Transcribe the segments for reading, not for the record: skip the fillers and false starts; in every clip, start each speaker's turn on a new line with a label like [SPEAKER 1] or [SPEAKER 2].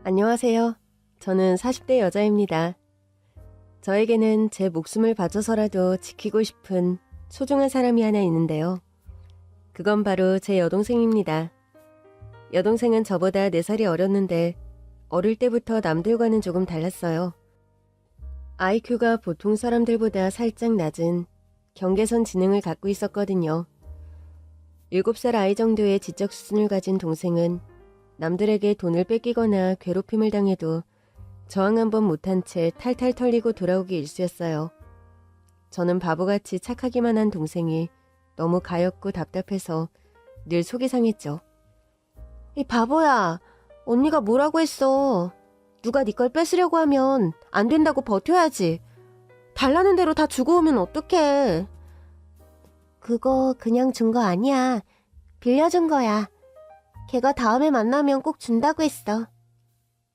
[SPEAKER 1] 안녕하세요. 저는 40대 여자입니다. 저에게는 제 목숨을 바쳐서라도 지키고 싶은 소중한 사람이 하나 있는데요. 그건 바로 제 여동생입니다. 여동생은 저보다 4살이 어렸는데 어릴 때부터 남들과는 조금 달랐어요. IQ가 보통 사람들보다 살짝 낮은 경계선 지능을 갖고 있었거든요. 7살 아이 정도의 지적 수준을 가진 동생은 남들에게 돈을 뺏기거나 괴롭힘을 당해도 저항 한번 못한 채 탈탈 털리고 돌아오기 일쑤였어요. 저는 바보같이 착하기만 한 동생이 너무 가엾고 답답해서 늘 속이 상했죠. 이 바보야, 언니가 뭐라고 했어. 누가 네 걸 뺏으려고 하면 안 된다고 버텨야지. 달라는 대로 다 주고 오면 어떡해. 그거 그냥 준 거 아니야. 빌려준 거야. 걔가 다음에 만나면 꼭 준다고 했어.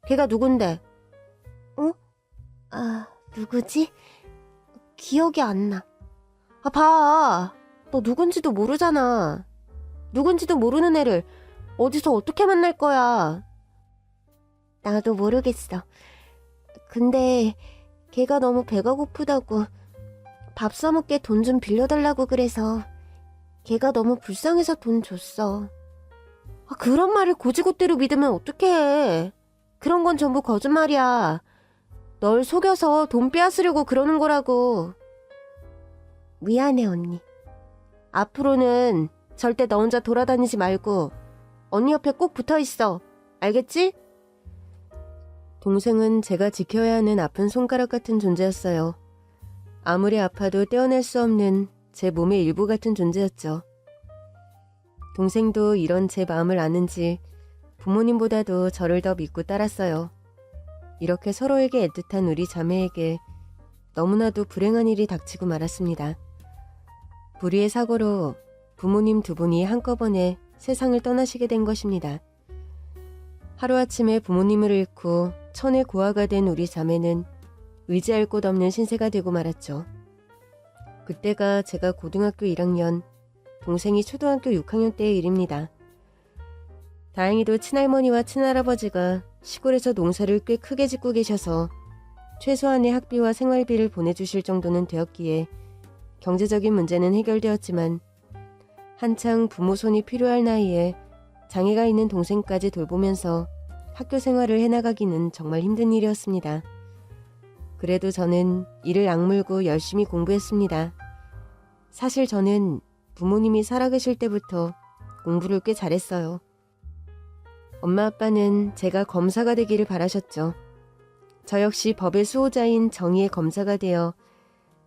[SPEAKER 1] 걔가 누군데? 누구지? 기억이 안 나. 봐. 너 누군지도 모르잖아. 누군지도 모르는 애를 어디서 어떻게 만날 거야. 나도 모르겠어. 근데 걔가 너무 배가 고프다고 밥 사먹게 돈 좀 빌려달라고 그래서 걔가 너무 불쌍해서 돈 줬어. 그런 말을 고지고대로 믿으면 어떡해. 그런 건 전부 거짓말이야. 널 속여서 돈 빼앗으려고 그러는 거라고. 미안해, 언니. 앞으로는 절대 너 혼자 돌아다니지 말고 언니 옆에 꼭 붙어있어. 알겠지? 동생은 제가 지켜야 하는 아픈 손가락 같은 존재였어요. 아무리 아파도 떼어낼 수 없는 제 몸의 일부 같은 존재였죠. 동생도 이런 제 마음을 아는지 부모님보다도 저를 더 믿고 따랐어요. 이렇게 서로에게 애틋한 우리 자매에게 너무나도 불행한 일이 닥치고 말았습니다. 불의의 사고로 부모님 2분이 한꺼번에 세상을 떠나시게 된 것입니다. 하루아침에 부모님을 잃고 천의 고아가 된 우리 자매는 의지할 곳 없는 신세가 되고 말았죠. 그때가 제가 고등학교 1학년, 동생이 초등학교 6학년 때의 일입니다. 다행히도 친할머니와 친할아버지가 시골에서 농사를 꽤 크게 짓고 계셔서 최소한의 학비와 생활비를 보내주실 정도는 되었기에 경제적인 문제는 해결되었지만 한창 부모 손이 필요할 나이에 장애가 있는 동생까지 돌보면서 학교 생활을 해나가기는 정말 힘든 일이었습니다. 그래도 저는 이를 악물고 열심히 공부했습니다. 사실 저는 부모님이 살아계실 때부터 공부를 꽤 잘했어요. 엄마 아빠는 제가 검사가 되기를 바라셨죠. 저 역시 법의 수호자인 정의의 검사가 되어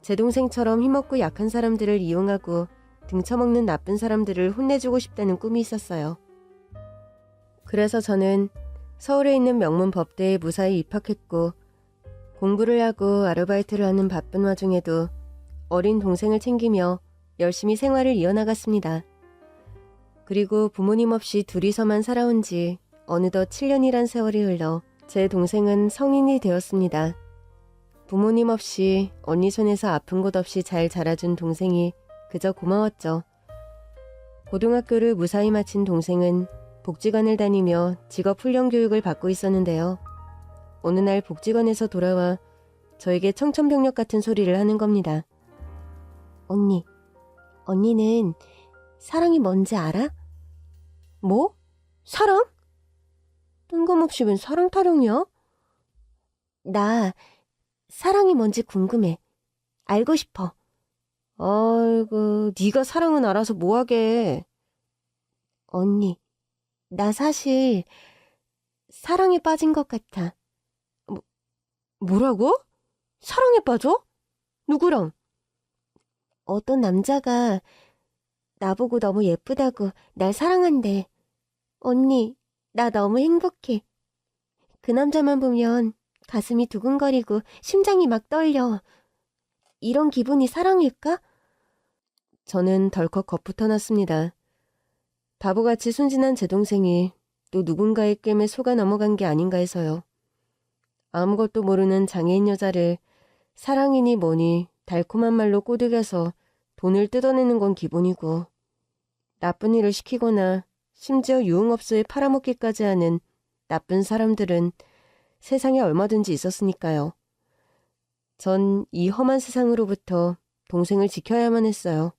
[SPEAKER 1] 제 동생처럼 힘없고 약한 사람들을 이용하고 등쳐먹는 나쁜 사람들을 혼내주고 싶다는 꿈이 있었어요. 그래서 저는 서울에 있는 명문 법대에 무사히 입학했고 공부를 하고 아르바이트를 하는 바쁜 와중에도 어린 동생을 챙기며 열심히 생활을 이어나갔습니다. 그리고 부모님 없이 둘이서만 살아온 지 어느덧 7년이란 세월이 흘러 제 동생은 성인이 되었습니다. 부모님 없이 언니 손에서 아픈 곳 없이 잘 자라준 동생이 그저 고마웠죠. 고등학교를 무사히 마친 동생은 복지관을 다니며 직업훈련 교육을 받고 있었는데요. 어느 날 복지관에서 돌아와 저에게 청천벽력 같은 소리를 하는 겁니다. 언니는 사랑이 뭔지 알아? 뭐? 사랑? 뜬금없이 웬 사랑 타령이야? 나 사랑이 뭔지 궁금해. 알고 싶어. 아이고, 네가 사랑은 알아서 뭐하게. 언니, 나 사실 사랑에 빠진 것 같아. 뭐라고? 사랑에 빠져? 누구랑? 어떤 남자가 나보고 너무 예쁘다고 날 사랑한대. 언니, 나 너무 행복해. 그 남자만 보면 가슴이 두근거리고 심장이 막 떨려. 이런 기분이 사랑일까? 저는 덜컥 겁부터 났습니다. 바보같이 순진한 제 동생이 또 누군가의 꿰매 속아 넘어간 게 아닌가 해서요. 아무것도 모르는 장애인 여자를 사랑이니 뭐니 달콤한 말로 꼬드겨서 돈을 뜯어내는 건 기본이고 나쁜 일을 시키거나 심지어 유흥업소에 팔아먹기까지 하는 나쁜 사람들은 세상에 얼마든지 있었으니까요. 전 이 험한 세상으로부터 동생을 지켜야만 했어요.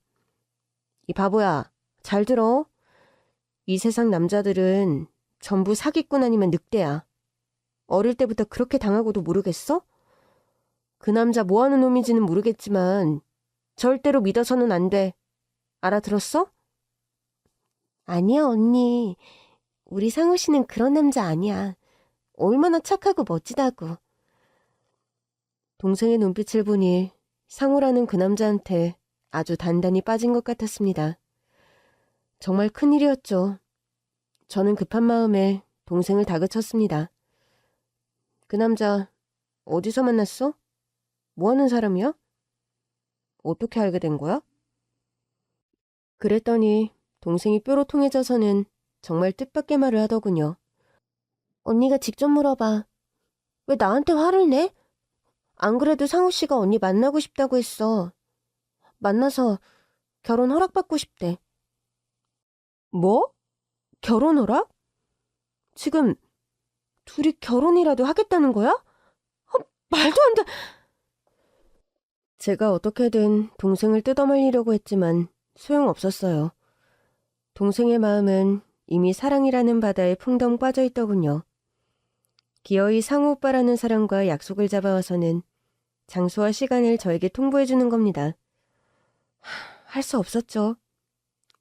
[SPEAKER 1] 이 바보야, 잘 들어. 이 세상 남자들은 전부 사기꾼 아니면 늑대야. 어릴 때부터 그렇게 당하고도 모르겠어? 그 남자 뭐하는 놈인지는 모르겠지만 절대로 믿어서는 안 돼. 알아들었어? 아니야, 언니. 우리 상우 씨는 그런 남자 아니야. 얼마나 착하고 멋지다고. 동생의 눈빛을 보니 상우라는 그 남자한테 아주 단단히 빠진 것 같았습니다. 정말 큰일이었죠. 저는 급한 마음에 동생을 다그쳤습니다. 그 남자 어디서 만났어? 뭐 하는 사람이야? 어떻게 알게 된 거야? 그랬더니 동생이 뾰로 통해져서는 정말 뜻밖의 말을 하더군요. 언니가 직접 물어봐. 왜 나한테 화를 내? 안 그래도 상우 씨가 언니 만나고 싶다고 했어. 만나서 결혼 허락받고 싶대. 뭐? 결혼 허락? 지금 둘이 결혼이라도 하겠다는 거야? 말도 안 돼. 제가 어떻게든 동생을 뜯어말리려고 했지만 소용없었어요. 동생의 마음은 이미 사랑이라는 바다에 풍덩 빠져있더군요. 기어이 상우 오빠라는 사람과 약속을 잡아와서는 장소와 시간을 저에게 통보해주는 겁니다. 할 수 없었죠.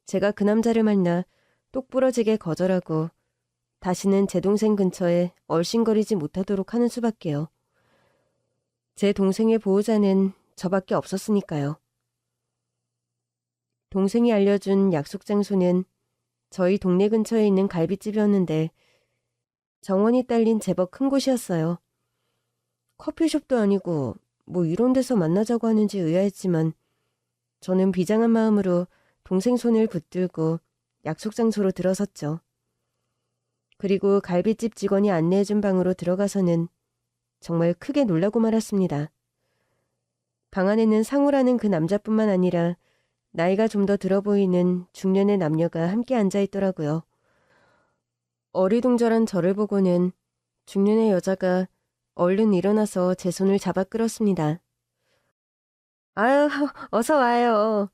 [SPEAKER 1] 제가 그 남자를 만나 똑부러지게 거절하고 다시는 제 동생 근처에 얼씬거리지 못하도록 하는 수밖에요. 제 동생의 보호자는 저밖에 없었으니까요. 동생이 알려준 약속 장소는 저희 동네 근처에 있는 갈비집이었는데 정원이 딸린 제법 큰 곳이었어요. 커피숍도 아니고 뭐 이런 데서 만나자고 하는지 의아했지만 저는 비장한 마음으로 동생 손을 붙들고 약속 장소로 들어섰죠. 그리고 갈비집 직원이 안내해준 방으로 들어가서는 정말 크게 놀라고 말았습니다. 방 안에는 상우라는 그 남자뿐만 아니라 나이가 좀 더 들어 보이는 중년의 남녀가 함께 앉아있더라고요. 어리둥절한 저를 보고는 중년의 여자가 얼른 일어나서 제 손을 잡아 끌었습니다. 아유, 어서 와요.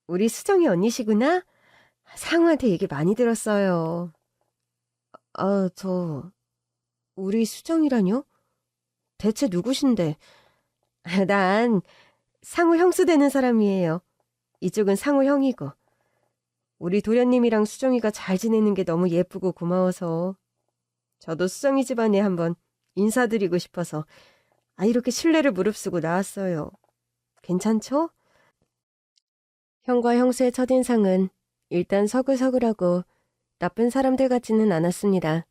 [SPEAKER 1] 우리 수정이 언니시구나? 상우한테 얘기 많이 들었어요. 우리 수정이라뇨? 대체 누구신데? 난 상우 형수 되는 사람이에요. 이쪽은 상우 형이고. 우리 도련님이랑 수정이가 잘 지내는 게 너무 예쁘고 고마워서 저도 수정이 집안에 한번 인사드리고 싶어서 이렇게 신뢰를 무릅쓰고 나왔어요. 괜찮죠? 형과 형수의 첫인상은 일단 서글서글하고 나쁜 사람들 같지는 않았습니다.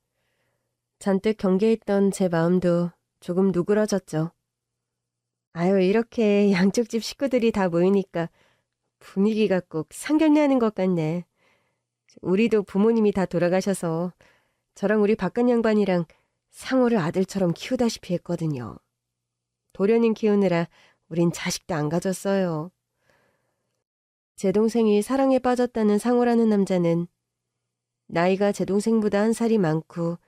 [SPEAKER 1] 잔뜩 경계했던 제 마음도 조금 누그러졌죠. 이렇게 양쪽 집 식구들이 다 모이니까 분위기가 꼭 상견례하는 것 같네. 우리도 부모님이 다 돌아가셔서 저랑 우리 바깥 양반이랑 상호를 아들처럼 키우다시피 했거든요. 도련님 키우느라 우린 자식도 안 가졌어요. 제 동생이 사랑에 빠졌다는 상호라는 남자는 나이가 제 동생보다 한 살이 많고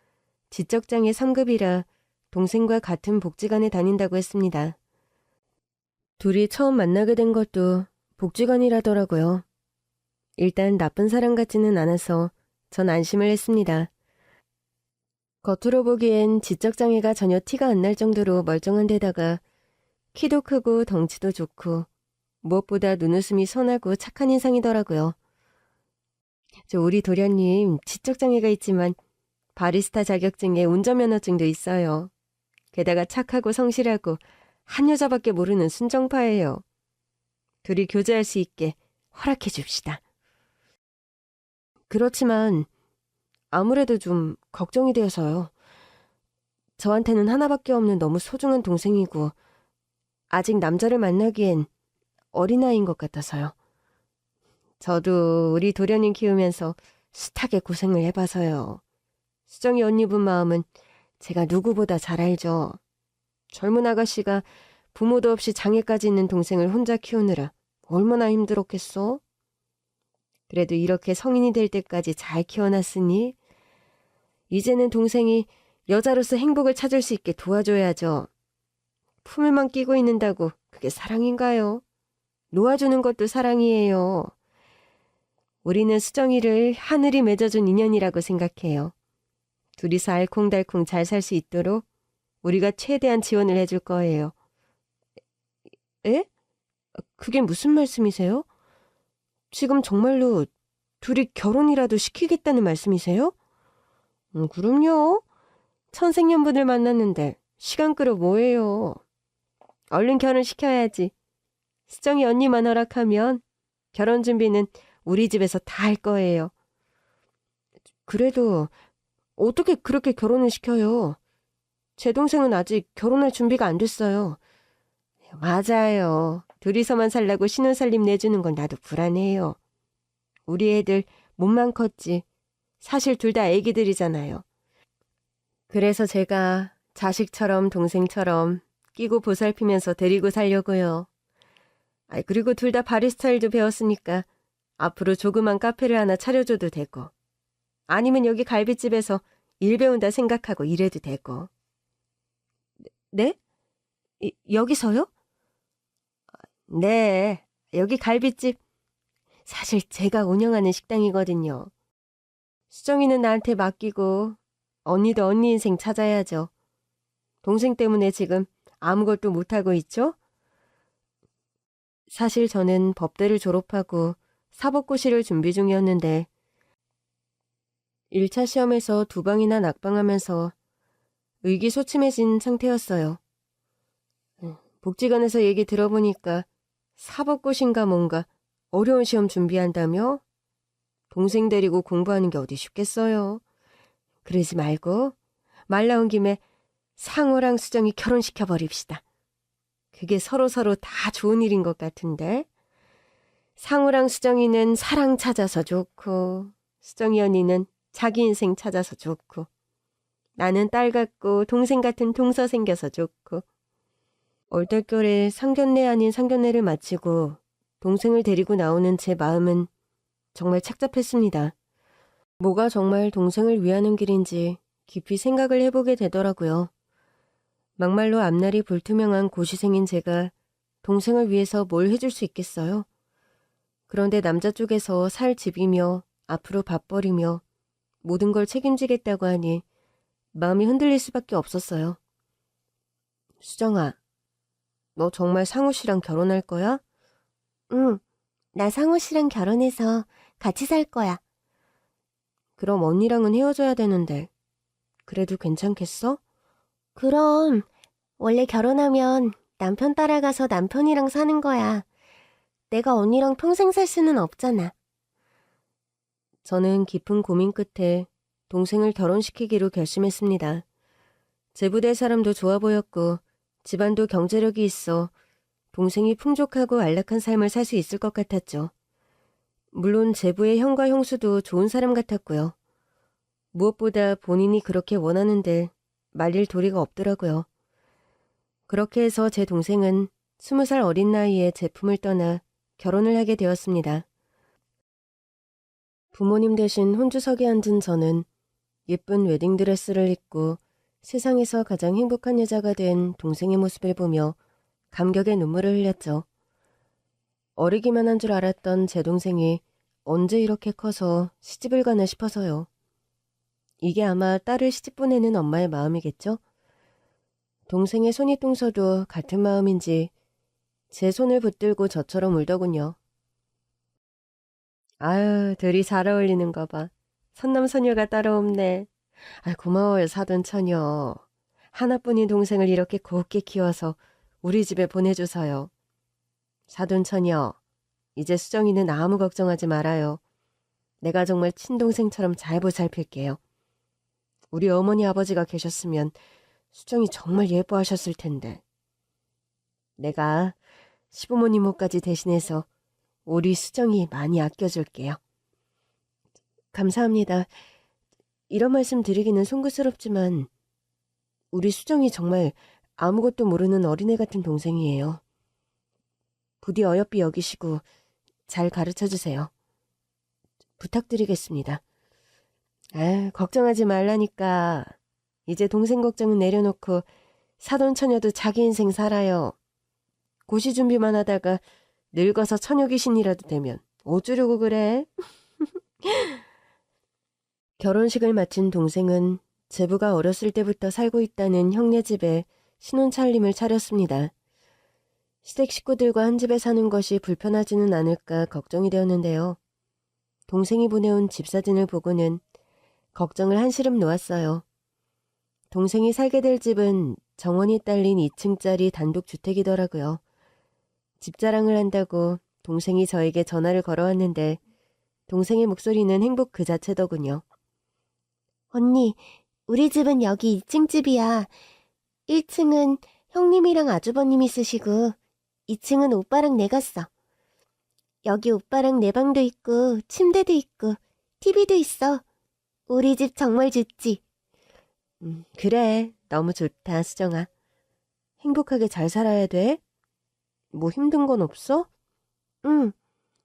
[SPEAKER 1] 지적장애 3급이라 동생과 같은 복지관에 다닌다고 했습니다. 둘이 처음 만나게 된 것도 복지관이라더라고요. 일단 나쁜 사람 같지는 않아서 전 안심을 했습니다. 겉으로 보기엔 지적장애가 전혀 티가 안 날 정도로 멀쩡한 데다가 키도 크고 덩치도 좋고 무엇보다 눈웃음이 선하고 착한 인상이더라고요. 우리 도련님 지적장애가 있지만 바리스타 자격증에 운전면허증도 있어요. 게다가 착하고 성실하고 한 여자밖에 모르는 순정파예요. 둘이 교제할 수 있게 허락해 줍시다. 그렇지만 아무래도 좀 걱정이 되어서요. 저한테는 하나밖에 없는 너무 소중한 동생이고 아직 남자를 만나기엔 어린아이인 것 같아서요. 저도 우리 도련님 키우면서 숱하게 고생을 해봐서요. 수정이 언니분 마음은 제가 누구보다 잘 알죠. 젊은 아가씨가 부모도 없이 장애까지 있는 동생을 혼자 키우느라 얼마나 힘들었겠어? 그래도 이렇게 성인이 될 때까지 잘 키워놨으니 이제는 동생이 여자로서 행복을 찾을 수 있게 도와줘야죠. 품에만 끼고 있는다고 그게 사랑인가요? 놓아주는 것도 사랑이에요. 우리는 수정이를 하늘이 맺어준 인연이라고 생각해요. 둘이서 알콩달콩 잘 살 수 있도록 우리가 최대한 지원을 해줄 거예요. 에? 그게 무슨 말씀이세요? 지금 정말로 둘이 결혼이라도 시키겠다는 말씀이세요? 그럼요. 천생연분을 만났는데 시간 끌어 뭐예요. 얼른 결혼시켜야지. 수정이 언니만 허락하면 결혼 준비는 우리 집에서 다 할 거예요. 그래도 어떻게 그렇게 결혼을 시켜요? 제 동생은 아직 결혼할 준비가 안 됐어요. 맞아요. 둘이서만 살라고 신혼살림 내주는 건 나도 불안해요. 우리 애들 몸만 컸지. 사실 둘 다 애기들이잖아요. 그래서 제가 자식처럼 동생처럼 끼고 보살피면서 데리고 살려고요. 그리고 둘 다 바리스타일도 배웠으니까 앞으로 조그만 카페를 하나 차려줘도 되고, 아니면 여기 갈비집에서 일 배운다 생각하고 일해도 되고. 네? 여기서요? 네, 여기 갈비집. 사실 제가 운영하는 식당이거든요. 수정이는 나한테 맡기고 언니도 언니 인생 찾아야죠. 동생 때문에 지금 아무것도 못하고 있죠? 사실 저는 법대를 졸업하고 사법고시를 준비 중이었는데 1차 시험에서 2방이나 낙방하면서 의기소침해진 상태였어요. 복지관에서 얘기 들어보니까 사법고시인가 뭔가 어려운 시험 준비한다며? 동생 데리고 공부하는 게 어디 쉽겠어요. 그러지 말고 말 나온 김에 상호랑 수정이 결혼시켜버립시다. 그게 서로서로 다 좋은 일인 것 같은데. 상우랑 수정이는 사랑 찾아서 좋고, 수정이 언니는 자기 인생 찾아서 좋고, 나는 딸 같고 동생 같은 동서 생겨서 좋고. 얼떨결에 상견례 아닌 상견례를 마치고 동생을 데리고 나오는 제 마음은 정말 착잡했습니다. 뭐가 정말 동생을 위하는 길인지 깊이 생각을 해보게 되더라고요. 막말로 앞날이 불투명한 고시생인 제가 동생을 위해서 뭘 해줄 수 있겠어요? 그런데 남자 쪽에서 살 집이며 앞으로 밥벌이며 모든 걸 책임지겠다고 하니 마음이 흔들릴 수밖에 없었어요. 수정아, 너 정말 상우 씨랑 결혼할 거야? 응, 나 상우 씨랑 결혼해서 같이 살 거야. 그럼 언니랑은 헤어져야 되는데 그래도 괜찮겠어? 그럼 원래 결혼하면 남편 따라가서 남편이랑 사는 거야. 내가 언니랑 평생 살 수는 없잖아. 저는 깊은 고민 끝에 동생을 결혼시키기로 결심했습니다. 제 부대 사람도 좋아 보였고 집안도 경제력이 있어 동생이 풍족하고 안락한 삶을 살 수 있을 것 같았죠. 물론 제부의 형과 형수도 좋은 사람 같았고요. 무엇보다 본인이 그렇게 원하는데 말릴 도리가 없더라고요. 그렇게 해서 제 동생은 20살 어린 나이에 제 품을 떠나 결혼을 하게 되었습니다. 부모님 대신 혼주석에 앉은 저는 예쁜 웨딩드레스를 입고 세상에서 가장 행복한 여자가 된 동생의 모습을 보며 감격의 눈물을 흘렸죠. 어리기만 한 줄 알았던 제 동생이 언제 이렇게 커서 시집을 가나 싶어서요. 이게 아마 딸을 시집 보내는 엄마의 마음이겠죠? 동생의 손이 뚱서도 같은 마음인지 제 손을 붙들고 저처럼 울더군요. 아유, 둘이 잘 어울리는 거 봐. 선남선녀가 따로 없네. 고마워요, 사돈처녀. 하나뿐인 동생을 이렇게 곱게 키워서 우리 집에 보내줘서요. 사돈처녀, 이제 수정이는 아무 걱정하지 말아요. 내가 정말 친동생처럼 잘 보살필게요. 우리 어머니 아버지가 계셨으면 수정이 정말 예뻐하셨을 텐데. 내가 시부모님 몫까지 대신해서 우리 수정이 많이 아껴줄게요. 감사합니다. 이런 말씀 드리기는 송구스럽지만 우리 수정이 정말 아무것도 모르는 어린애 같은 동생이에요. 부디 어여삐 여기시고 잘 가르쳐주세요. 부탁드리겠습니다. 걱정하지 말라니까. 이제 동생 걱정은 내려놓고 사돈 처녀도 자기 인생 살아요. 고시 준비만 하다가 늙어서 처녀 귀신이라도 되면 어쩌려고 그래? 결혼식을 마친 동생은 제부가 어렸을 때부터 살고 있다는 형네 집에 신혼차림을 차렸습니다. 시댁 식구들과 한 집에 사는 것이 불편하지는 않을까 걱정이 되었는데요. 동생이 보내온 집 사진을 보고는 걱정을 한시름 놓았어요. 동생이 살게 될 집은 정원이 딸린 2층짜리 단독주택이더라고요. 집 자랑을 한다고 동생이 저에게 전화를 걸어왔는데 동생의 목소리는 행복 그 자체더군요. 언니, 우리 집은 여기 2층 집이야. 1층은 형님이랑 아주버님이 쓰시고 2층은 오빠랑 내가 써. 여기 오빠랑 내 방도 있고 침대도 있고 TV도 있어. 우리 집 정말 좋지? 그래, 너무 좋다, 수정아. 행복하게 잘 살아야 돼? 뭐 힘든 건 없어? 응,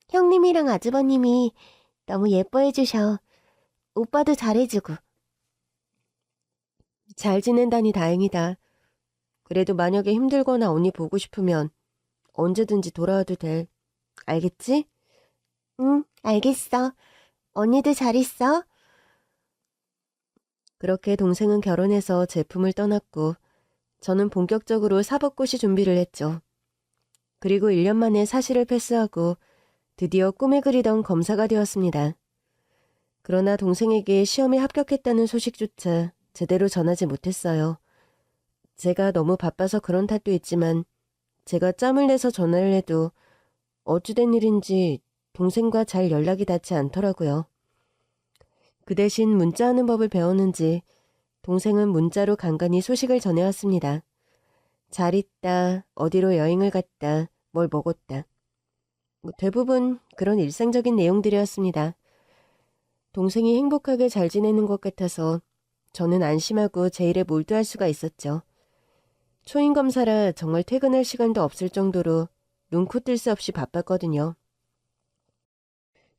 [SPEAKER 1] 형님이랑 아주버님이 너무 예뻐해 주셔. 오빠도 잘해주고. 잘 지낸다니 다행이다. 그래도 만약에 힘들거나 언니 보고 싶으면 언제든지 돌아와도 돼. 알겠지? 응, 알겠어. 언니도 잘 있어. 그렇게 동생은 결혼해서 제품을 떠났고 저는 본격적으로 사법고시 준비를 했죠. 그리고 1년 만에 사시를 패스하고 드디어 꿈에 그리던 검사가 되었습니다. 그러나 동생에게 시험에 합격했다는 소식조차 제대로 전하지 못했어요. 제가 너무 바빠서 그런 탓도 있지만 제가 짬을 내서 전화를 해도 어찌된 일인지 동생과 잘 연락이 닿지 않더라고요. 그 대신 문자하는 법을 배웠는지 동생은 문자로 간간히 소식을 전해왔습니다. 잘 있다, 어디로 여행을 갔다, 뭘 먹었다. 대부분 그런 일상적인 내용들이었습니다. 동생이 행복하게 잘 지내는 것 같아서 저는 안심하고 제 일에 몰두할 수가 있었죠. 초임검사라 정말 퇴근할 시간도 없을 정도로 눈코 뜰 새 없이 바빴거든요.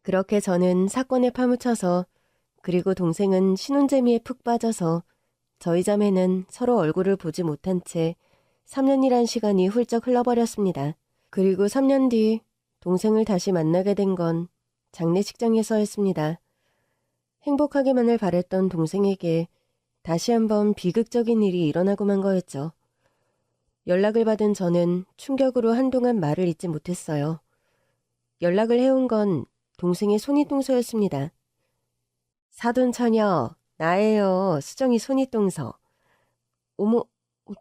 [SPEAKER 1] 그렇게 저는 사건에 파묻혀서 그리고 동생은 신혼재미에 푹 빠져서 저희 자매는 서로 얼굴을 보지 못한 채 3년이란 시간이 훌쩍 흘러버렸습니다. 그리고 3년 뒤 동생을 다시 만나게 된 건 장례식장에서였습니다. 행복하기만을 바랬던 동생에게 다시 한번 비극적인 일이 일어나고 만 거였죠. 연락을 받은 저는 충격으로 한동안 말을 잇지 못했어요. 연락을 해온 건 동생의 손윗동서였습니다. 사돈 처녀, 나예요. 수정이 손윗동서. 어머,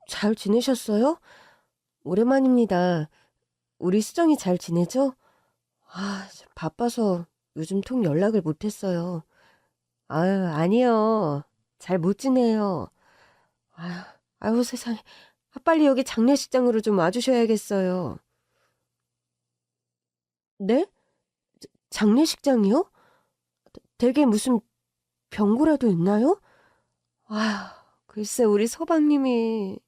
[SPEAKER 1] 잘 지내셨어요? 오랜만입니다. 우리 수정이 잘 지내죠? 바빠서 요즘 통 연락을 못했어요. 아유, 아니요. 잘 못 지내요. 아유, 세상에. 빨리 여기 장례식장으로 좀 와주셔야겠어요. 네? 장례식장이요? 댁에 무슨 병고라도 있나요? 글쎄 우리 서방님이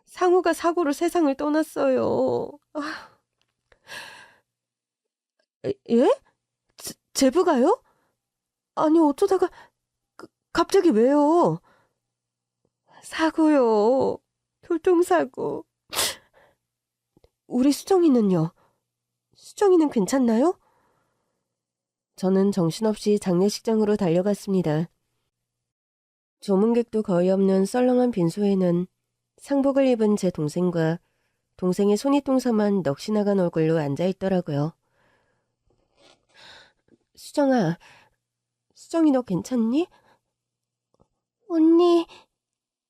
[SPEAKER 1] 상우가 사고로 세상을 떠났어요. 예? 제부가요? 아니 어쩌다가 갑자기 왜요? 사고요. 교통사고. 우리 수정이는요? 수정이는 괜찮나요? 저는 정신없이 장례식장으로 달려갔습니다. 조문객도 거의 없는 썰렁한 빈소에는 상복을 입은 제 동생과 동생의 손윗동서만 넋이 나간 얼굴로 앉아있더라고요. 수정아, 수정이 너 괜찮니? 언니,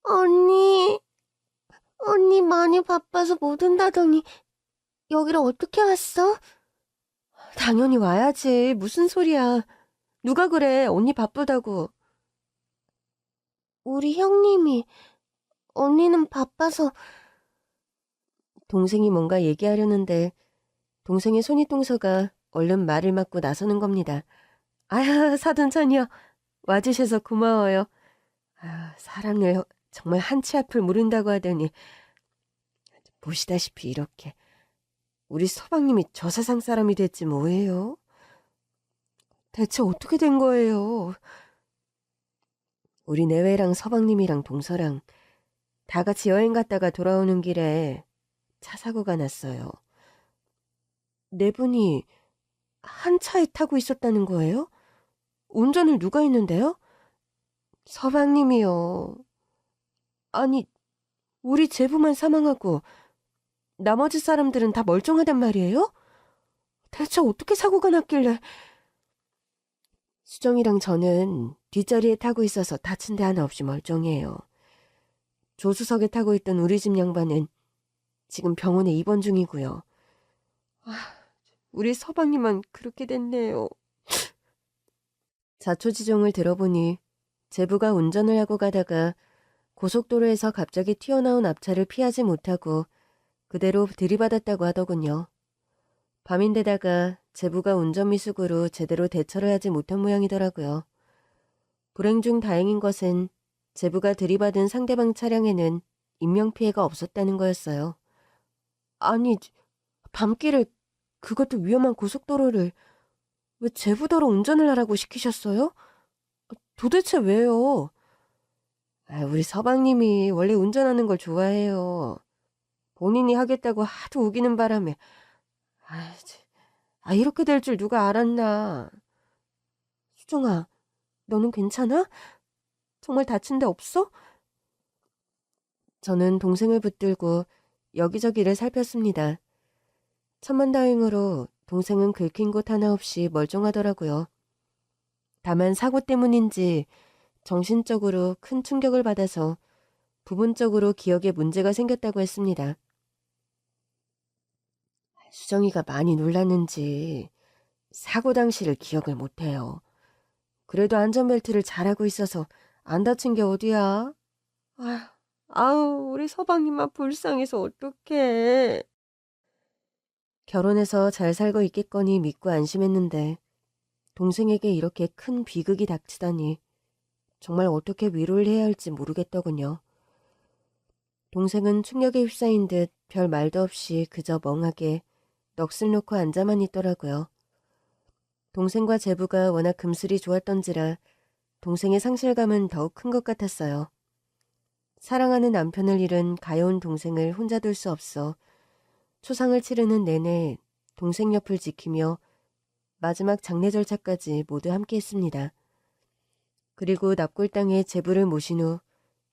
[SPEAKER 1] 언니, 언니 많이 바빠서 못 온다더니 여기를 어떻게 왔어? 당연히 와야지. 무슨 소리야. 누가 그래. 언니 바쁘다고. 우리 형님이, 언니는 바빠서. 동생이 뭔가 얘기하려는데 동생의 손윗동서가 얼른 말을 막고 나서는 겁니다. 사돈처녀 와주셔서 고마워요. 사람을 정말 한치 앞을 모른다고 하더니 보시다시피 이렇게 우리 서방님이 저 세상 사람이 됐지 뭐예요? 대체 어떻게 된 거예요? 우리 내외랑 서방님이랑 동서랑 다 같이 여행 갔다가 돌아오는 길에 차 사고가 났어요. 네 분이 한 차에 타고 있었다는 거예요? 운전을 누가 했는데요? 서방님이요. 아니, 우리 제부만 사망하고 나머지 사람들은 다 멀쩡하단 말이에요? 대체 어떻게 사고가 났길래... 수정이랑 저는 뒷자리에 타고 있어서 다친 데 하나 없이 멀쩡해요. 조수석에 타고 있던 우리 집 양반은 지금 병원에 입원 중이고요. 우리 서방님만 그렇게 됐네요. 자초지종을 들어보니 제부가 운전을 하고 가다가 고속도로에서 갑자기 튀어나온 앞차를 피하지 못하고 그대로 들이받았다고 하더군요. 밤인데다가 제부가 운전미숙으로 제대로 대처를 하지 못한 모양이더라고요. 불행 중 다행인 것은 제부가 들이받은 상대방 차량에는 인명피해가 없었다는 거였어요. 아니, 밤길을, 그것도 위험한 고속도로를 왜 제부더러 운전을 하라고 시키셨어요? 도대체 왜요? 우리 서방님이 원래 운전하는 걸 좋아해요. 본인이 하겠다고 하도 우기는 바람에 이렇게 될 줄 누가 알았나. 수정아, 너는 괜찮아? 정말 다친 데 없어? 저는 동생을 붙들고 여기저기를 살폈습니다. 천만다행으로 동생은 긁힌 곳 하나 없이 멀쩡하더라고요. 다만 사고 때문인지 정신적으로 큰 충격을 받아서 부분적으로 기억에 문제가 생겼다고 했습니다. 수정이가 많이 놀랐는지 사고 당시를 기억을 못해요. 그래도 안전벨트를 잘하고 있어서 안 다친 게 어디야? 우리 서방님만 불쌍해서 어떡해. 결혼해서 잘 살고 있겠거니 믿고 안심했는데 동생에게 이렇게 큰 비극이 닥치다니 정말 어떻게 위로를 해야 할지 모르겠더군요. 동생은 충격에 휩싸인 듯 별 말도 없이 그저 멍하게 넋을 놓고 앉아만 있더라고요. 동생과 제부가 워낙 금슬이 좋았던지라 동생의 상실감은 더욱 큰 것 같았어요. 사랑하는 남편을 잃은 가여운 동생을 혼자 둘 수 없어 초상을 치르는 내내 동생 옆을 지키며 마지막 장례 절차까지 모두 함께했습니다. 그리고 납골당에 제부를 모신 후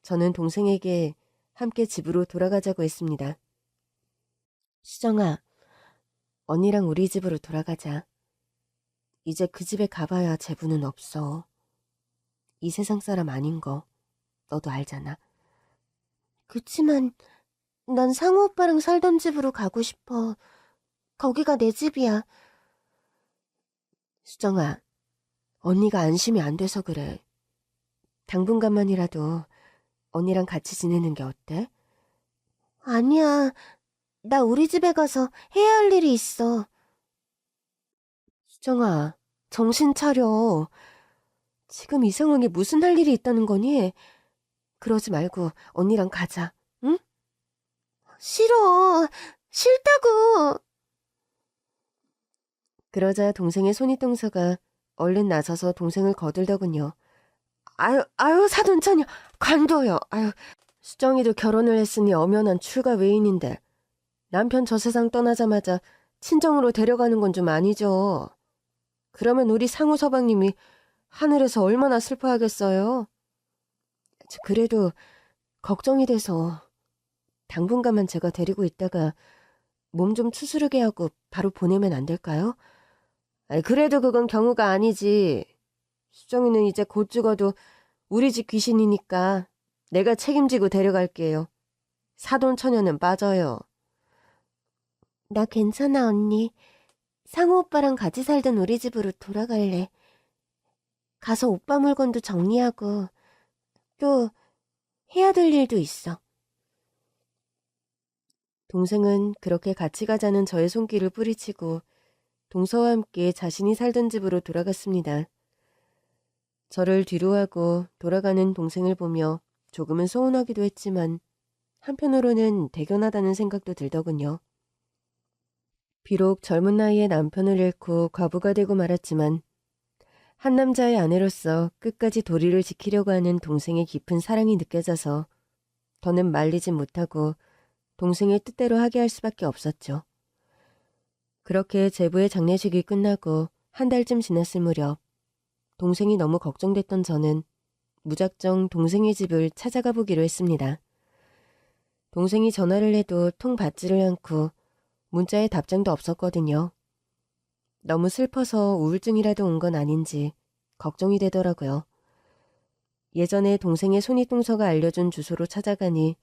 [SPEAKER 1] 저는 동생에게 함께 집으로 돌아가자고 했습니다. 수정아, 언니랑 우리 집으로 돌아가자. 이제 그 집에 가봐야 제부는 없어. 이 세상 사람 아닌 거 너도 알잖아. 그치만 난 상우 오빠랑 살던 집으로 가고 싶어. 거기가 내 집이야. 수정아, 언니가 안심이 안 돼서 그래. 당분간만이라도 언니랑 같이 지내는 게 어때? 아니야. 나 우리 집에 가서 해야 할 일이 있어. 수정아, 정신 차려. 지금 이 상황에 무슨 할 일이 있다는 거니? 그러지 말고 언니랑 가자, 응? 싫어. 싫다고. 그러자 동생의 손윗동서가 얼른 나서서 동생을 거들더군요. 사돈처녀, 관둬요. 수정이도 결혼을 했으니 엄연한 출가 외인인데 남편 저 세상 떠나자마자 친정으로 데려가는 건 좀 아니죠. 그러면 우리 상우 서방님이 하늘에서 얼마나 슬퍼하겠어요. 그래도 걱정이 돼서 당분간만 제가 데리고 있다가 몸 좀 추스르게 하고 바로 보내면 안 될까요? 그래도 그건 경우가 아니지. 수정이는 이제 곧 죽어도 우리 집 귀신이니까 내가 책임지고 데려갈게요. 사돈 처녀는 빠져요. 나 괜찮아, 언니. 상우 오빠랑 같이 살던 우리 집으로 돌아갈래. 가서 오빠 물건도 정리하고 또 해야 될 일도 있어. 동생은 그렇게 같이 가자는 저의 손길을 뿌리치고 동서와 함께 자신이 살던 집으로 돌아갔습니다. 저를 뒤로하고 돌아가는 동생을 보며 조금은 서운하기도 했지만 한편으로는 대견하다는 생각도 들더군요. 비록 젊은 나이에 남편을 잃고 과부가 되고 말았지만 한 남자의 아내로서 끝까지 도리를 지키려고 하는 동생의 깊은 사랑이 느껴져서 더는 말리진 못하고 동생의 뜻대로 하게 할 수밖에 없었죠. 그렇게 제부의 장례식이 끝나고 한 달쯤 지났을 무렵 동생이 너무 걱정됐던 저는 무작정 동생의 집을 찾아가 보기로 했습니다. 동생이 전화를 해도 통 받지를 않고 문자에 답장도 없었거든요. 너무 슬퍼서 우울증이라도 온 건 아닌지 걱정이 되더라고요. 예전에 동생의 손윗동서가 알려준 주소로 찾아가니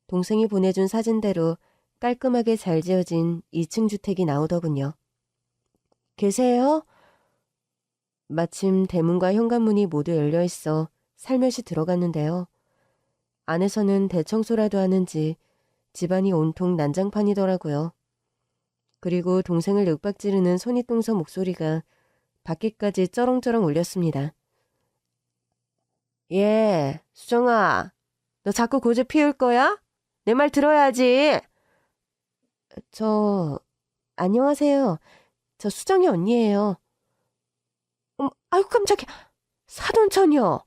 [SPEAKER 1] 동생이 보내준 사진대로 깔끔하게 잘 지어진 2층 주택이 나오더군요. 계세요? 마침 대문과 현관문이 모두 열려있어 살며시 들어갔는데요. 안에서는 대청소라도 하는지 집안이 온통 난장판이더라고요. 그리고 동생을 윽박지르는 손윗동서 목소리가 밖에까지 쩌렁쩌렁 울렸습니다. 예, 수정아, 너 자꾸 고집 피울 거야? 내 말 들어야지. 안녕하세요. 저 수정이 언니예요. 아이고 깜짝이야. 사돈처녀.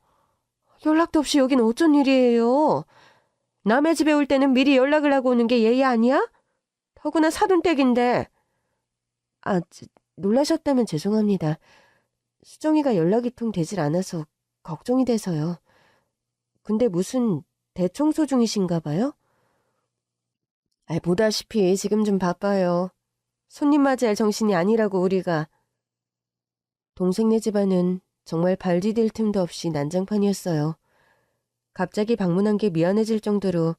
[SPEAKER 1] 연락도 없이 여긴 어쩐 일이에요? 남의 집에 올 때는 미리 연락을 하고 오는 게 예의 아니야? 더구나 사돈댁인데. 놀라셨다면 죄송합니다. 수정이가 연락이 통 되질 않아서 걱정이 돼서요. 근데 무슨 대청소 중이신가 봐요? 보다시피 지금 좀 바빠요. 손님 맞이할 정신이 아니라고 우리가. 동생네 집안은 정말 발 디딜 틈도 없이 난장판이었어요. 갑자기 방문한 게 미안해질 정도로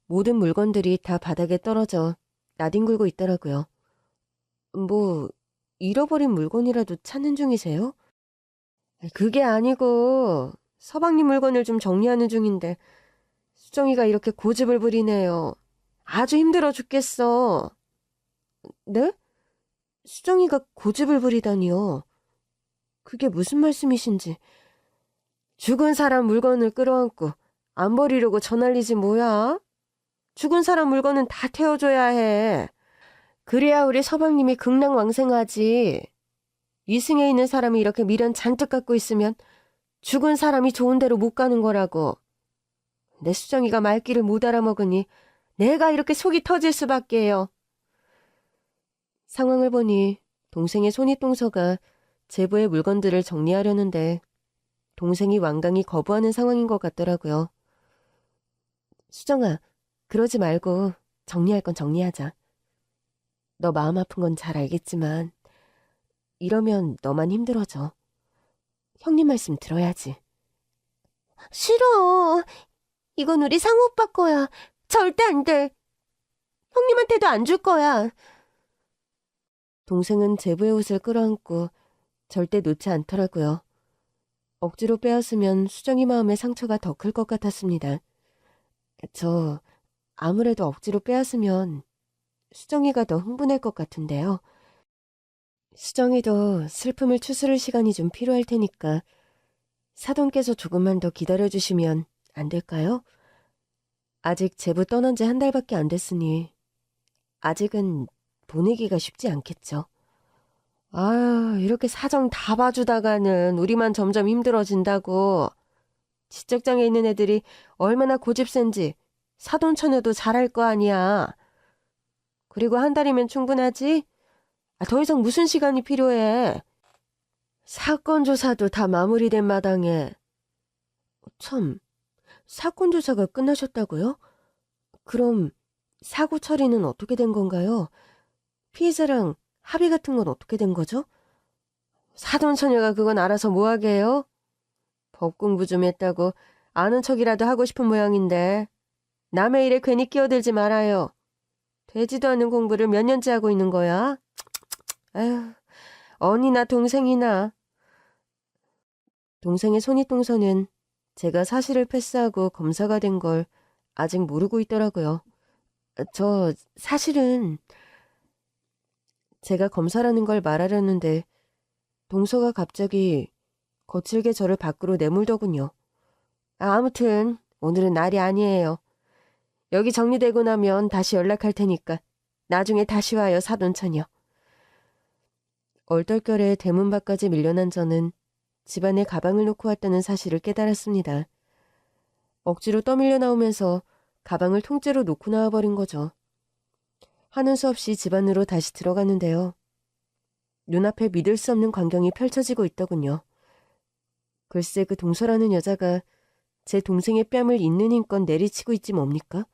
[SPEAKER 1] 모든 물건들이 다 바닥에 떨어져 나뒹굴고 있더라고요. 뭐 잃어버린 물건이라도 찾는 중이세요? 그게 아니고 서방님 물건을 좀 정리하는 중인데 수정이가 이렇게 고집을 부리네요. 아주 힘들어 죽겠어. 네? 수정이가 고집을 부리다니요. 그게 무슨 말씀이신지. 죽은 사람 물건을 끌어안고 안 버리려고 저난리지 뭐야? 죽은 사람 물건은 다 태워줘야 해. 그래야 우리 서방님이 극락왕생하지. 이승에 있는 사람이 이렇게 미련 잔뜩 갖고 있으면 죽은 사람이 좋은 데로 못 가는 거라고. 내 수정이가 말귀를 못 알아먹으니 내가 이렇게 속이 터질 수밖에요. 상황을 보니 동생의 손윗동서가 제부의 물건들을 정리하려는데 동생이 완강히 거부하는 상황인 것 같더라고요. 수정아, 그러지 말고 정리할 건 정리하자. 너 마음 아픈 건 잘 알겠지만 이러면 너만 힘들어져. 형님 말씀 들어야지. 싫어. 이건 우리 상우 오빠 거야. 절대 안 돼. 형님한테도 안 줄 거야. 동생은 제부의 옷을 끌어안고 절대 놓지 않더라고요. 억지로 빼앗으면 수정이 마음에 상처가 더 클 것 같았습니다. 아무래도 억지로 빼앗으면 수정이가 더 흥분할 것 같은데요. 수정이도 슬픔을 추스를 시간이 좀 필요할 테니까 사돈께서 조금만 더 기다려주시면 안 될까요? 아직 제부 떠난 지 한 달밖에 안 됐으니 아직은 보내기가 쉽지 않겠죠. 이렇게 사정 다 봐주다가는 우리만 점점 힘들어진다고. 지적장에 있는 애들이 얼마나 고집센지 사돈처녀도 잘할 거 아니야. 그리고 한 달이면 충분하지? 더 이상 무슨 시간이 필요해? 사건 조사도 다 마무리된 마당에. 참, 사건 조사가 끝나셨다고요? 그럼 사고 처리는 어떻게 된 건가요? 피해자랑 합의 같은 건 어떻게 된 거죠? 사돈처녀가 그건 알아서 뭐하게 해요? 법 공부 좀 했다고 아는 척이라도 하고 싶은 모양인데 남의 일에 괜히 끼어들지 말아요. 되지도 않는 공부를 몇 년째 하고 있는 거야? 아휴, 언니나 동생이나. 동생의 손윗동서는 제가 사실을 패스하고 검사가 된 걸 아직 모르고 있더라고요. 사실은 제가 검사라는 걸 말하려는데 동서가 갑자기 거칠게 저를 밖으로 내몰더군요. 아무튼 오늘은 날이 아니에요. 여기 정리되고 나면 다시 연락할 테니까 나중에 다시 와요, 사돈처녀. 얼떨결에 대문 밖까지 밀려난 저는 집안에 가방을 놓고 왔다는 사실을 깨달았습니다. 억지로 떠밀려 나오면서 가방을 통째로 놓고 나와버린 거죠. 하는 수 없이 집 안으로 다시 들어가는데요. 눈앞에 믿을 수 없는 광경이 펼쳐지고 있더군요. 글쎄 그 동서라는 여자가 제 동생의 뺨을 있는 힘껏 내리치고 있지 뭡니까?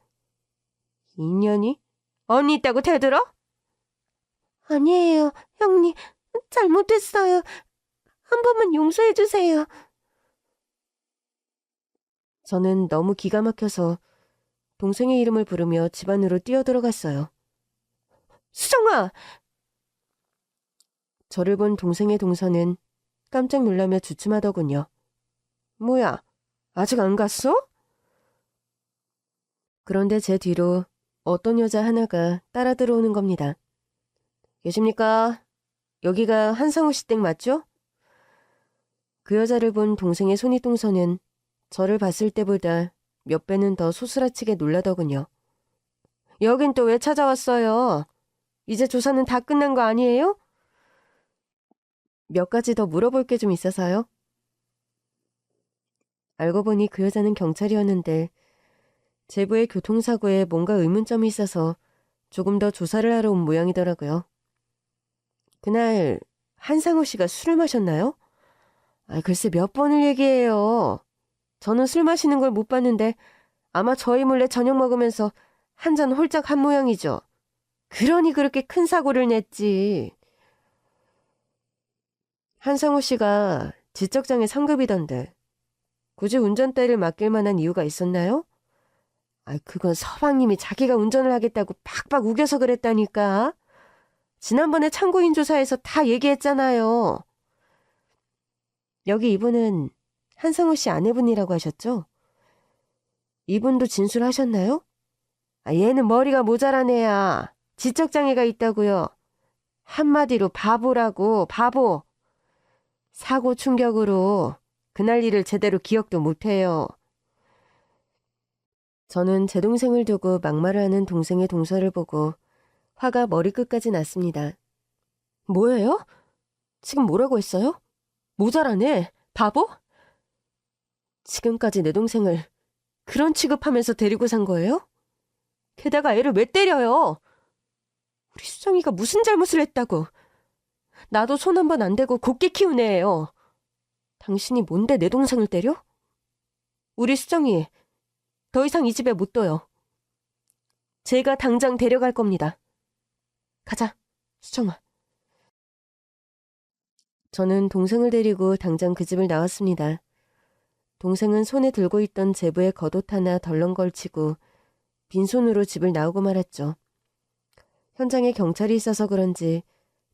[SPEAKER 1] 인연이? 언니 있다고 대들어? 아니에요, 형님. 잘못했어요. 한 번만 용서해주세요. 저는 너무 기가 막혀서 동생의 이름을 부르며 집 안으로 뛰어들어갔어요. 수정아! 저를 본 동생의 동서는 깜짝 놀라며 주춤하더군요. 뭐야, 아직 안 갔어? 그런데 제 뒤로 어떤 여자 하나가 따라 들어오는 겁니다. 계십니까? 여기가 한상우 씨 댁 맞죠? 그 여자를 본 동생의 손윗동서는 저를 봤을 때보다 몇 배는 더 소스라치게 놀라더군요. 여긴 또 왜 찾아왔어요? 이제 조사는 다 끝난 거 아니에요? 몇 가지 더 물어볼 게 좀 있어서요. 알고 보니 그 여자는 경찰이었는데 제부의 교통사고에 뭔가 의문점이 있어서 조금 더 조사를 하러 온 모양이더라고요. 그날 한상우 씨가 술을 마셨나요? 글쎄 몇 번을 얘기해요. 저는 술 마시는 걸 못 봤는데 아마 저희 몰래 저녁 먹으면서 한 잔 홀짝 한 모양이죠. 그러니 그렇게 큰 사고를 냈지. 한상우 씨가 지적장애 상급이던데 굳이 운전대를 맡길 만한 이유가 있었나요? 그건 서방님이 자기가 운전을 하겠다고 팍팍 우겨서 그랬다니까. 지난번에 참고인 조사에서 다 얘기했잖아요. 여기 이분은 한상우 씨 아내분이라고 하셨죠? 이분도 진술하셨나요? 얘는 머리가 모자란 애야. 지적장애가 있다고요. 한마디로 바보라고, 바보. 사고 충격으로 그날 일을 제대로 기억도 못해요. 저는 제 동생을 두고 막말을 하는 동생의 동서를 보고 화가 머리끝까지 났습니다. 뭐예요? 지금 뭐라고 했어요? 모자라네? 바보? 지금까지 내 동생을 그런 취급하면서 데리고 산 거예요? 게다가 애를 왜 때려요? 우리 수정이가 무슨 잘못을 했다고. 나도 손 한 번 안 대고 곱게 키운 애예요. 당신이 뭔데 내 동생을 때려? 우리 수정이 더 이상 이 집에 못 둬요. 제가 당장 데려갈 겁니다. 가자, 수정아. 저는 동생을 데리고 당장 그 집을 나왔습니다. 동생은 손에 들고 있던 제부의 겉옷 하나 덜렁 걸치고 빈손으로 집을 나오고 말았죠. 현장에 경찰이 있어서 그런지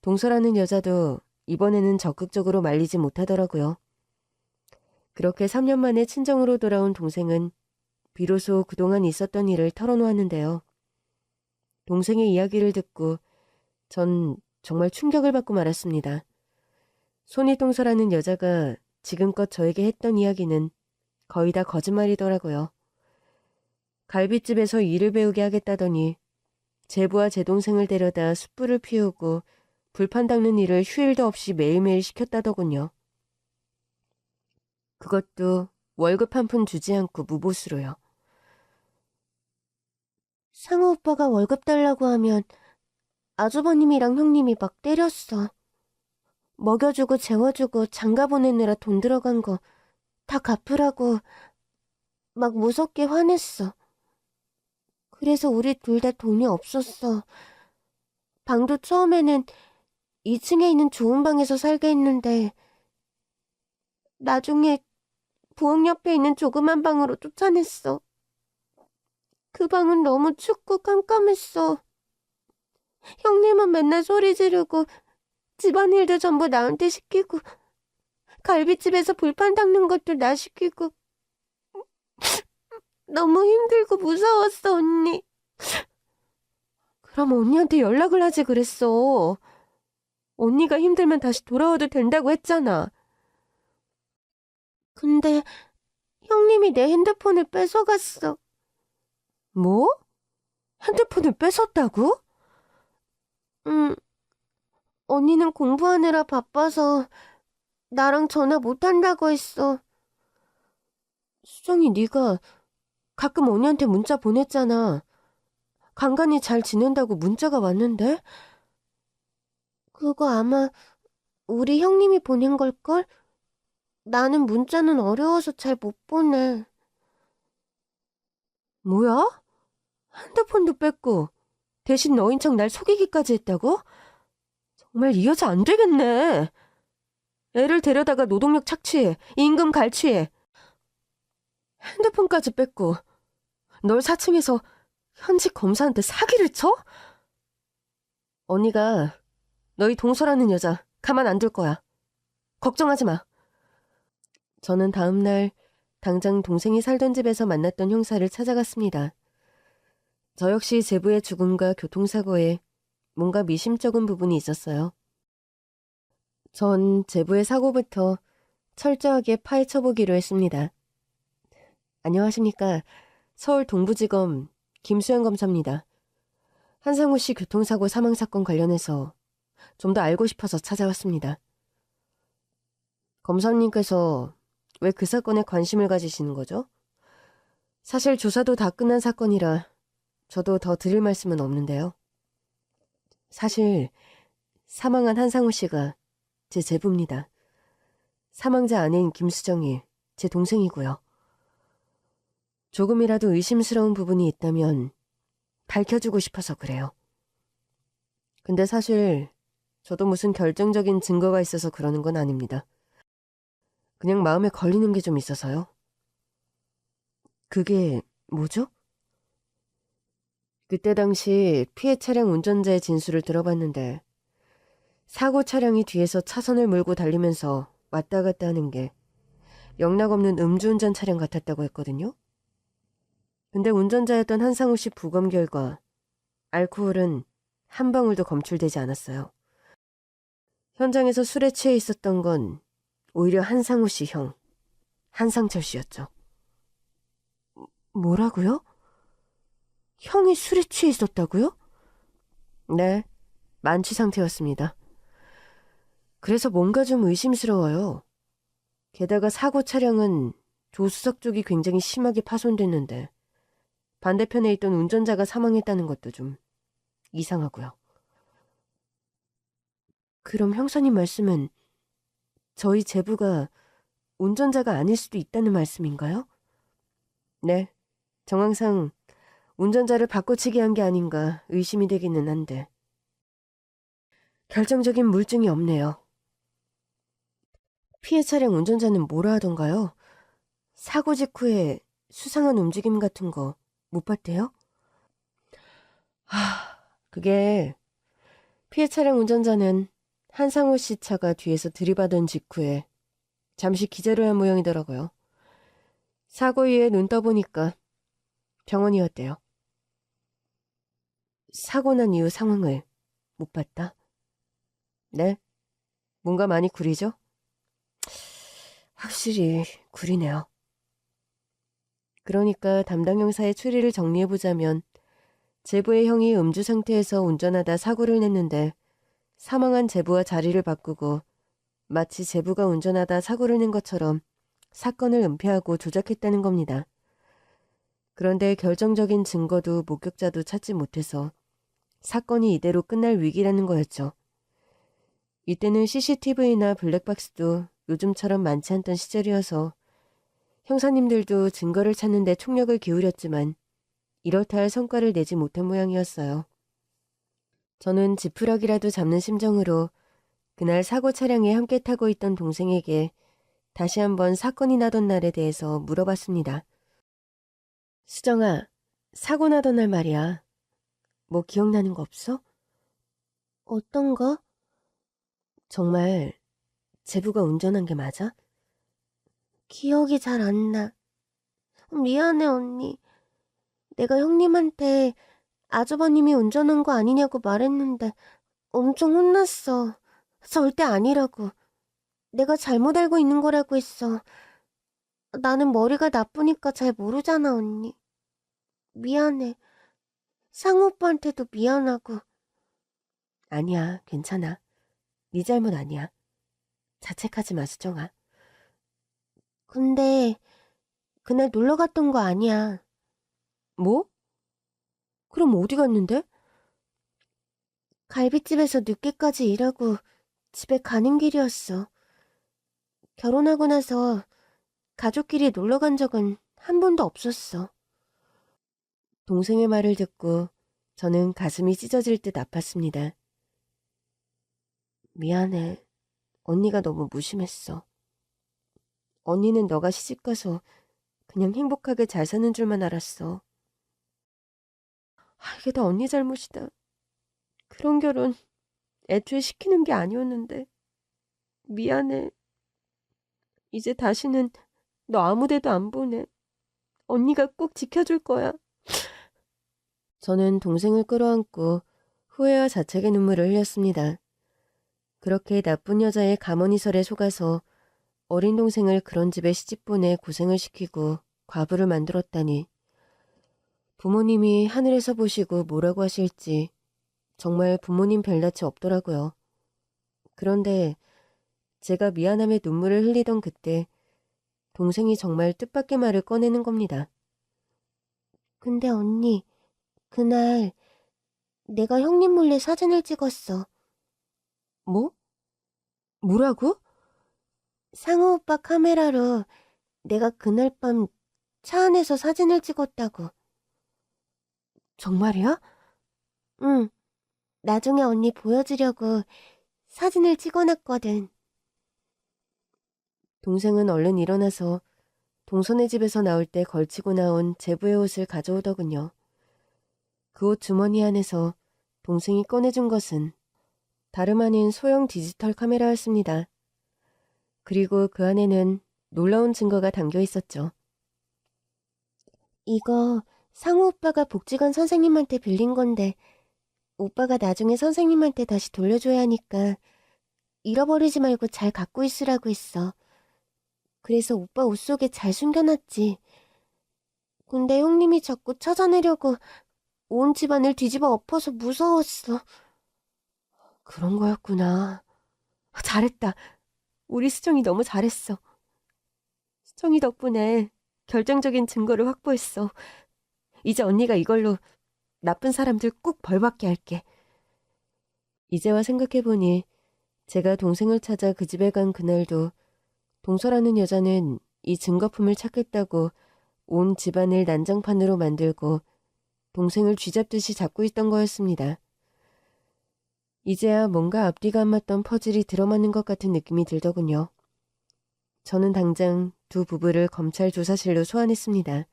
[SPEAKER 1] 동서라는 여자도 이번에는 적극적으로 말리지 못하더라고요. 그렇게 3년 만에 친정으로 돌아온 동생은 비로소 그동안 있었던 일을 털어놓았는데요. 동생의 이야기를 듣고 전 정말 충격을 받고 말았습니다. 손윗동서라는 여자가 지금껏 저에게 했던 이야기는 거의 다 거짓말이더라고요. 갈빗집에서 일을 배우게 하겠다더니 제부와 제 동생을 데려다 숯불을 피우고 불판 닦는 일을 휴일도 없이 매일매일 시켰다더군요. 그것도 월급 한 푼 주지 않고 무보수로요. 상우 오빠가 월급 달라고 하면 아주버님이랑 형님이 막 때렸어. 먹여주고 재워주고 장가 보내느라 돈 들어간 거 다 갚으라고 막 무섭게 화냈어. 그래서 우리 둘 다 돈이 없었어. 방도 처음에는 2층에 있는 좋은 방에서 살게 했는데 나중에 부엌 옆에 있는 조그만 방으로 쫓아냈어. 그 방은 너무 춥고 깜깜했어. 형님은 맨날 소리 지르고 집안일도 전부 나한테 시키고 갈비집에서 불판 닦는 것도 나 시키고 너무 힘들고 무서웠어, 언니. 그럼 언니한테 연락을 하지 그랬어. 언니가 힘들면 다시 돌아와도 된다고 했잖아. 근데 형님이 내 핸드폰을 뺏어갔어. 뭐? 핸드폰을 뺏었다고? 응. 언니는 공부하느라 바빠서 나랑 전화 못한다고 했어. 수정이 네가 가끔 언니한테 문자 보냈잖아. 간간히 잘 지낸다고 문자가 왔는데? 그거 아마 우리 형님이 보낸 걸걸? 나는 문자는 어려워서 잘 못 보내. 뭐야? 핸드폰도 뺐고 대신 너인 척 날 속이기까지 했다고? 정말 이 여자 안 되겠네. 애를 데려다가 노동력 착취해, 임금 갈취해, 핸드폰까지 뺐고 널 사칭해서 현직 검사한테 사기를 쳐? 언니가 너희 동서라는 여자 가만 안 둘 거야. 걱정하지 마. 저는 다음날 당장 동생이 살던 집에서 만났던 형사를 찾아갔습니다. 저 역시 제부의 죽음과 교통사고에 뭔가 미심쩍은 부분이 있었어요. 전 제부의 사고부터 철저하게 파헤쳐보기로 했습니다. 안녕하십니까. 서울 동부지검 김수현 검사입니다. 한상우 씨 교통사고 사망사건 관련해서 좀 더 알고 싶어서 찾아왔습니다. 검사님께서 왜 그 사건에 관심을 가지시는 거죠? 사실 조사도 다 끝난 사건이라 저도 더 드릴 말씀은 없는데요. 사실 사망한 한상우 씨가 제 제부입니다. 사망자 아내인 김수정이 제 동생이고요. 조금이라도 의심스러운 부분이 있다면 밝혀주고 싶어서 그래요. 근데 사실 저도 무슨 결정적인 증거가 있어서 그러는 건 아닙니다. 그냥 마음에 걸리는 게 좀 있어서요. 그게 뭐죠? 그때 당시 피해 차량 운전자의 진술을 들어봤는데 사고 차량이 뒤에서 차선을 물고 달리면서 왔다 갔다 하는 게 영락없는 음주운전 차량 같았다고 했거든요. 근데 운전자였던 한상우 씨 부검 결과 알코올은 한 방울도 검출되지 않았어요. 현장에서 술에 취해 있었던 건 오히려 한상우 씨 형, 한상철 씨였죠. 뭐라고요? 형이 술에 취해 있었다고요? 네, 만취 상태였습니다. 그래서 뭔가 좀 의심스러워요. 게다가 사고 차량은 조수석 쪽이 굉장히 심하게 파손됐는데 반대편에 있던 운전자가 사망했다는 것도 좀 이상하고요. 그럼 형사님 말씀은 저희 제부가 운전자가 아닐 수도 있다는 말씀인가요? 네, 정황상 운전자를 바꿔치기 한 게 아닌가 의심이 되기는 한데 결정적인 물증이 없네요. 피해 차량 운전자는 뭐라 하던가요? 사고 직후에 수상한 움직임 같은 거 못 봤대요? 그게 피해 차량 운전자는 한상우 씨 차가 뒤에서 들이받은 직후에 잠시 기절을 한 모양이더라고요. 사고 이후에 눈 떠보니까 병원이었대요. 사고 난 이후 상황을 못 봤다? 네? 뭔가 많이 구리죠? 확실히 구리네요. 그러니까 담당 형사의 추리를 정리해보자면 제부의 형이 음주 상태에서 운전하다 사고를 냈는데 사망한 제부와 자리를 바꾸고 마치 제부가 운전하다 사고를 낸 것처럼 사건을 은폐하고 조작했다는 겁니다. 그런데 결정적인 증거도 목격자도 찾지 못해서 사건이 이대로 끝날 위기라는 거였죠. 이때는 CCTV나 블랙박스도 요즘처럼 많지 않던 시절이어서 형사님들도 증거를 찾는 데 총력을 기울였지만 이렇다 할 성과를 내지 못한 모양이었어요. 저는 지푸라기라도 잡는 심정으로 그날 사고 차량에 함께 타고 있던 동생에게 다시 한번 사건이 나던 날에 대해서 물어봤습니다. 수정아, 사고 나던 날 말이야. 뭐 기억나는 거 없어? 어떤 거? 정말 제부가 운전한 게 맞아? 기억이 잘 안 나. 미안해, 언니. 내가 형님한테 아주버님이 운전한 거 아니냐고 말했는데 엄청 혼났어. 절대 아니라고. 내가 잘못 알고 있는 거라고 했어. 나는 머리가 나쁘니까 잘 모르잖아, 언니. 미안해. 상우 오빠한테도 미안하고. 아니야, 괜찮아. 네 잘못 아니야. 자책하지 마, 수정아. 근데 그날 놀러 갔던 거 아니야. 뭐? 그럼 어디 갔는데? 갈비집에서 늦게까지 일하고 집에 가는 길이었어. 결혼하고 나서 가족끼리 놀러 간 적은 한 번도 없었어. 동생의 말을 듣고 저는 가슴이 찢어질 듯 아팠습니다. 미안해. 언니가 너무 무심했어. 언니는 너가 시집가서 그냥 행복하게 잘 사는 줄만 알았어. 이게 다 언니 잘못이다. 그런 결혼 애초에 시키는 게 아니었는데. 미안해. 이제 다시는 너 아무 데도 안 보내. 언니가 꼭 지켜줄 거야. 저는 동생을 끌어안고 후회와 자책의 눈물을 흘렸습니다. 그렇게 나쁜 여자의 가머니설에 속아서 어린 동생을 그런 집에 시집 보내 고생을 시키고 과부를 만들었다니. 부모님이 하늘에서 보시고 뭐라고 하실지 정말 부모님 별낯이 없더라고요. 그런데 제가 미안함에 눈물을 흘리던 그때 동생이 정말 뜻밖의 말을 꺼내는 겁니다. 근데 언니, 그날 내가 형님 몰래 사진을 찍었어. 뭐? 뭐라고? 상우 오빠 카메라로 내가 그날 밤 차 안에서 사진을 찍었다고. 정말이야? 응. 나중에 언니 보여주려고 사진을 찍어놨거든. 동생은 얼른 일어나서 동선의 집에서 나올 때 걸치고 나온 제부의 옷을 가져오더군요. 그 옷 주머니 안에서 동생이 꺼내준 것은 다름 아닌 소형 디지털 카메라였습니다. 그리고 그 안에는 놀라운 증거가 담겨 있었죠. 이거 상우 오빠가 복지관 선생님한테 빌린 건데 오빠가 나중에 선생님한테 다시 돌려줘야 하니까 잃어버리지 말고 잘 갖고 있으라고 했어. 그래서 오빠 옷 속에 잘 숨겨놨지. 근데 형님이 자꾸 찾아내려고 온 집안을 뒤집어 엎어서 무서웠어. 그런 거였구나. 잘했다. 우리 수정이 너무 잘했어. 수정이 덕분에 결정적인 증거를 확보했어. 이제 언니가 이걸로 나쁜 사람들 꼭 벌받게 할게. 이제와 생각해보니 제가 동생을 찾아 그 집에 간 그날도 동서라는 여자는 이 증거품을 찾겠다고 온 집안을 난장판으로 만들고 동생을 쥐잡듯이 잡고 있던 거였습니다. 이제야 뭔가 앞뒤가 안 맞던 퍼즐이 들어맞는 것 같은 느낌이 들더군요. 저는 당장 두 부부를 검찰 조사실로 소환했습니다.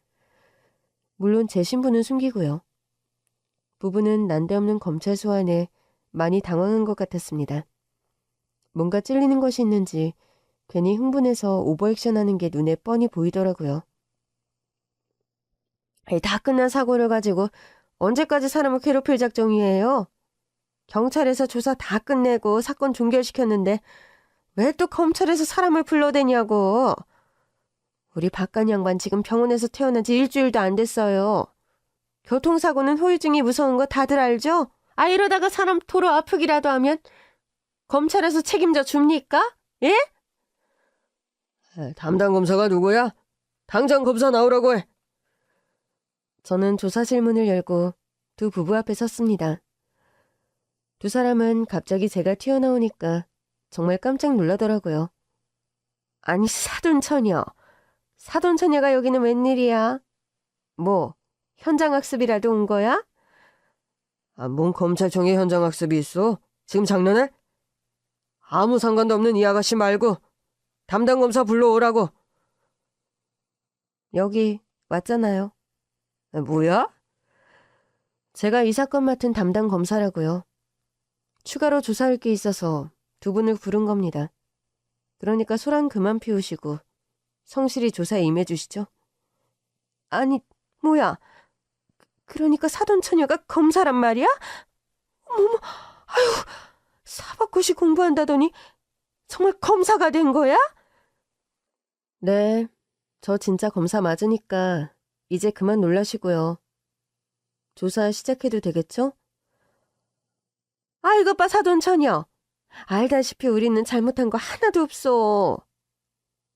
[SPEAKER 1] 물론 제 신분은 숨기고요. 부부는 난데없는 검찰 소환에 많이 당황한 것 같았습니다. 뭔가 찔리는 것이 있는지 괜히 흥분해서 오버액션하는 게 눈에 뻔히 보이더라고요. 다 끝난 사고를 가지고 언제까지 사람을 괴롭힐 작정이에요? 경찰에서 조사 다 끝내고 사건 종결시켰는데 왜 또 검찰에서 사람을 불러대냐고. 우리 박간 양반 지금 병원에서 태어난 지 일주일도 안 됐어요. 교통사고는 후유증이 무서운 거 다들 알죠? 이러다가 사람 도로 아프기라도 하면 검찰에서 책임져 줍니까? 예? 담당 검사가 누구야? 당장 검사 나오라고 해. 저는 조사실 문을 열고 두 부부 앞에 섰습니다. 두 사람은 갑자기 제가 튀어나오니까 정말 깜짝 놀라더라고요. 아니 사돈처녀. 사돈처녀가 여기는 웬일이야? 뭐 현장학습이라도 온 거야? 뭔 검찰청에 현장학습이 있어? 지금 장난해? 아무 상관도 없는 이 아가씨 말고 담당 검사 불러오라고. 여기 왔잖아요. 뭐야? 제가 이 사건 맡은 담당 검사라고요. 추가로 조사할 게 있어서 두 분을 부른 겁니다. 그러니까 소란 그만 피우시고 성실히 조사에 임해주시죠. 아니, 뭐야. 그러니까 사돈처녀가 검사란 말이야? 어머머, 아유, 사법고시 공부한다더니 정말 검사가 된 거야? 네, 저 진짜 검사 맞으니까 이제 그만 놀라시고요. 조사 시작해도 되겠죠? 이것 봐 사돈처녀. 알다시피 우리는 잘못한 거 하나도 없어.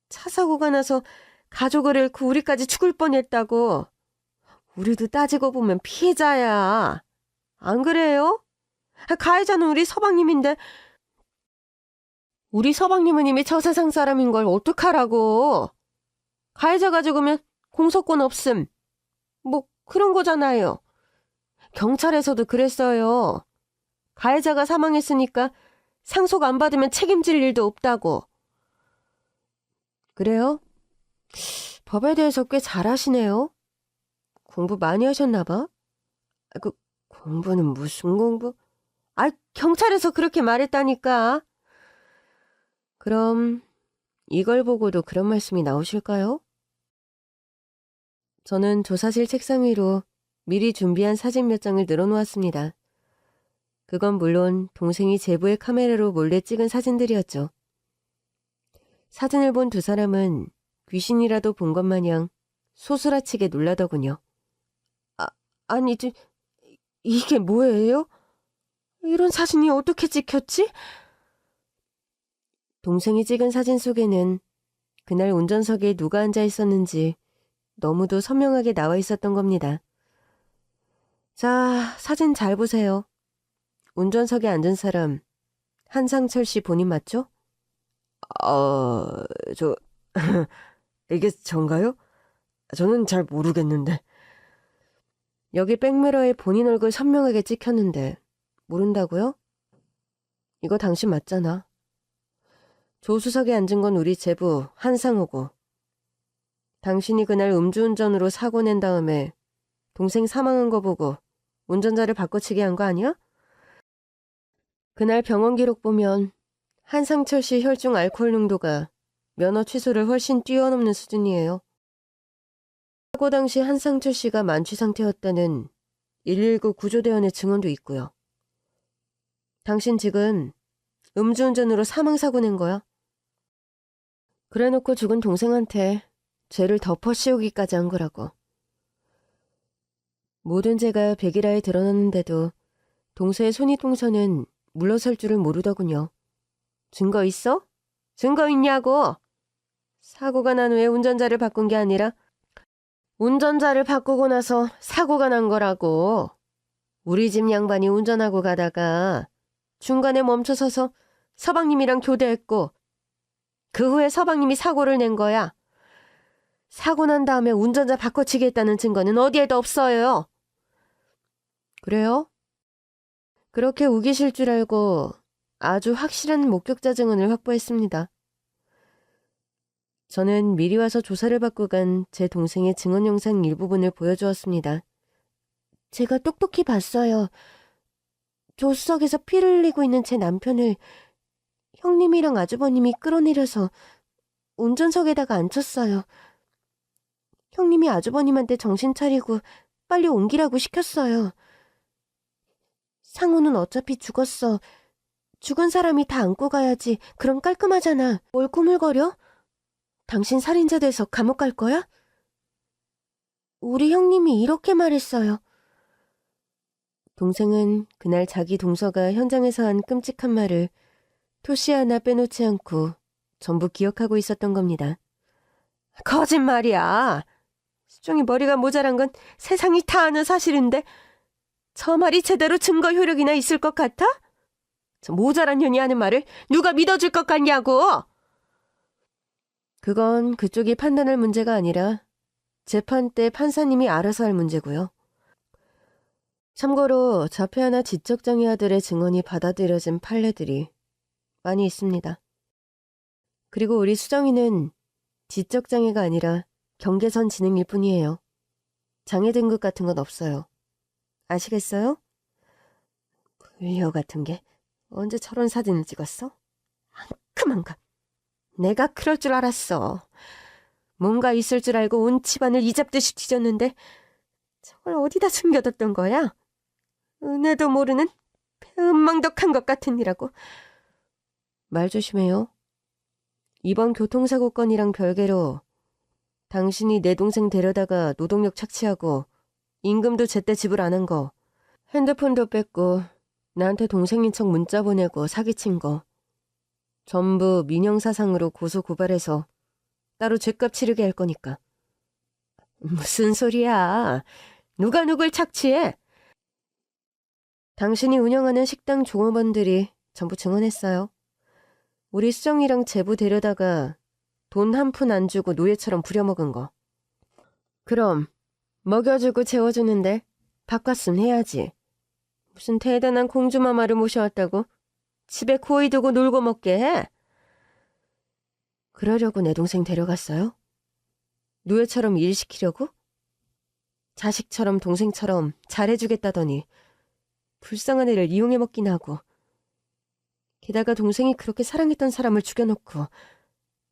[SPEAKER 1] 차 사고가 나서 가족을 잃고 우리까지 죽을 뻔했다고. 우리도 따지고 보면 피해자야. 안 그래요? 가해자는 우리 서방님인데 우리 서방님은 이미 저 세상 사람인 걸 어떡하라고. 가해자가 죽으면 공소권 없음. 뭐 그런 거잖아요. 경찰에서도 그랬어요. 가해자가 사망했으니까 상속 안 받으면 책임질 일도 없다고. 그래요? 법에 대해서 꽤 잘 아시네요. 공부 많이 하셨나 봐. 공부는 무슨 공부? 경찰에서 그렇게 말했다니까. 그럼 이걸 보고도 그런 말씀이 나오실까요? 저는 조사실 책상 위로 미리 준비한 사진 몇 장을 늘어놓았습니다. 그건 물론 동생이 제보의 카메라로 몰래 찍은 사진들이었죠. 사진을 본 두 사람은 귀신이라도 본 것 마냥 소스라치게 놀라더군요. 아니, 이게 뭐예요? 이런 사진이 어떻게 찍혔지? 동생이 찍은 사진 속에는 그날 운전석에 누가 앉아 있었는지 너무도 선명하게 나와 있었던 겁니다. 자, 사진 잘 보세요. 운전석에 앉은 사람, 한상철 씨 본인 맞죠? 이게 전가요? 저는 잘 모르겠는데. 여기 백미러에 본인 얼굴 선명하게 찍혔는데 모른다고요? 이거 당신 맞잖아. 조수석에 앉은 건 우리 제부 한상호고 당신이 그날 음주운전으로 사고 낸 다음에 동생 사망한 거 보고 운전자를 바꿔치기 한 거 아니야? 그날 병원 기록 보면 한상철 씨 혈중 알코올 농도가 면허 취소를 훨씬 뛰어넘는 수준이에요. 사고 당시 한상철 씨가 만취 상태였다는 119 구조대원의 증언도 있고요. 당신 지금 음주운전으로 사망사고 낸 거야. 그래놓고 죽은 동생한테 죄를 덮어 씌우기까지 한 거라고. 모든 죄가 백일하에 드러났는데도 동서의 손이동서는 물러설 줄을 모르더군요. 증거 있어? 증거 있냐고! 사고가 난 후에 운전자를 바꾼 게 아니라 운전자를 바꾸고 나서 사고가 난 거라고. 우리 집 양반이 운전하고 가다가 중간에 멈춰서서 서방님이랑 교대했고 그 후에 서방님이 사고를 낸 거야. 사고 난 다음에 운전자 바꿔치기 했다는 증거는 어디에도 없어요. 그래요? 그렇게 우기실 줄 알고 아주 확실한 목격자 증언을 확보했습니다. 저는 미리 와서 조사를 받고 간 제 동생의 증언 영상 일부분을 보여주었습니다. 제가 똑똑히 봤어요. 조수석에서 피를 흘리고 있는 제 남편을 형님이랑 아주버님이 끌어내려서 운전석에다가 앉혔어요. 형님이 아주버님한테 정신 차리고 빨리 옮기라고 시켰어요. 상우는 어차피 죽었어. 죽은 사람이 다 안고 가야지. 그럼 깔끔하잖아. 뭘 꾸물거려? 당신 살인자 돼서 감옥 갈 거야? 우리 형님이 이렇게 말했어요. 동생은 그날 자기 동서가 현장에서 한 끔찍한 말을 토시 하나 빼놓지 않고 전부 기억하고 있었던 겁니다. 거짓말이야. 수종이 머리가 모자란 건 세상이 다 아는 사실인데 저 말이 제대로 증거 효력이나 있을 것 같아? 저 모자란 년이 하는 말을 누가 믿어줄 것 같냐고! 그건 그쪽이 판단할 문제가 아니라 재판 때 판사님이 알아서 할 문제고요. 참고로 자폐아나 지적장애 아들의 증언이 받아들여진 판례들이 많이 있습니다. 그리고 우리 수정이는 지적장애가 아니라 경계선 지능일 뿐이에요. 장애 등급 같은 건 없어요. 아시겠어요? 불려 같은 게 언제 저런 사진을 찍었어? 앙큼한 것. 내가 그럴 줄 알았어. 뭔가 있을 줄 알고 온 집안을 이잡듯이 뒤졌는데 저걸 어디다 숨겨뒀던 거야? 은혜도 모르는 배은망덕한 것 같은 이라고. 말 조심해요. 이번 교통사고 건이랑 별개로 당신이 내 동생 데려다가 노동력 착취하고 임금도 제때 지불 안 한 거, 핸드폰도 뺏고 나한테 동생인 척 문자 보내고 사기친 거 전부 민형사상으로 고소 고발해서 따로 죗값 치르게 할 거니까. 무슨 소리야. 누가 누굴 착취해? 당신이 운영하는 식당 종업원들이 전부 증언했어요. 우리 수정이랑 제부 데려다가 돈 한 푼 안 주고 노예처럼 부려먹은 거. 그럼 먹여주고 재워주는데 밥값은 해야지. 무슨 대단한 공주마마를 모셔왔다고 집에 고이 두고 놀고 먹게 해? 그러려고 내 동생 데려갔어요? 노예처럼 일 시키려고? 자식처럼 동생처럼 잘해주겠다더니 불쌍한 애를 이용해 먹긴 하고, 게다가 동생이 그렇게 사랑했던 사람을 죽여놓고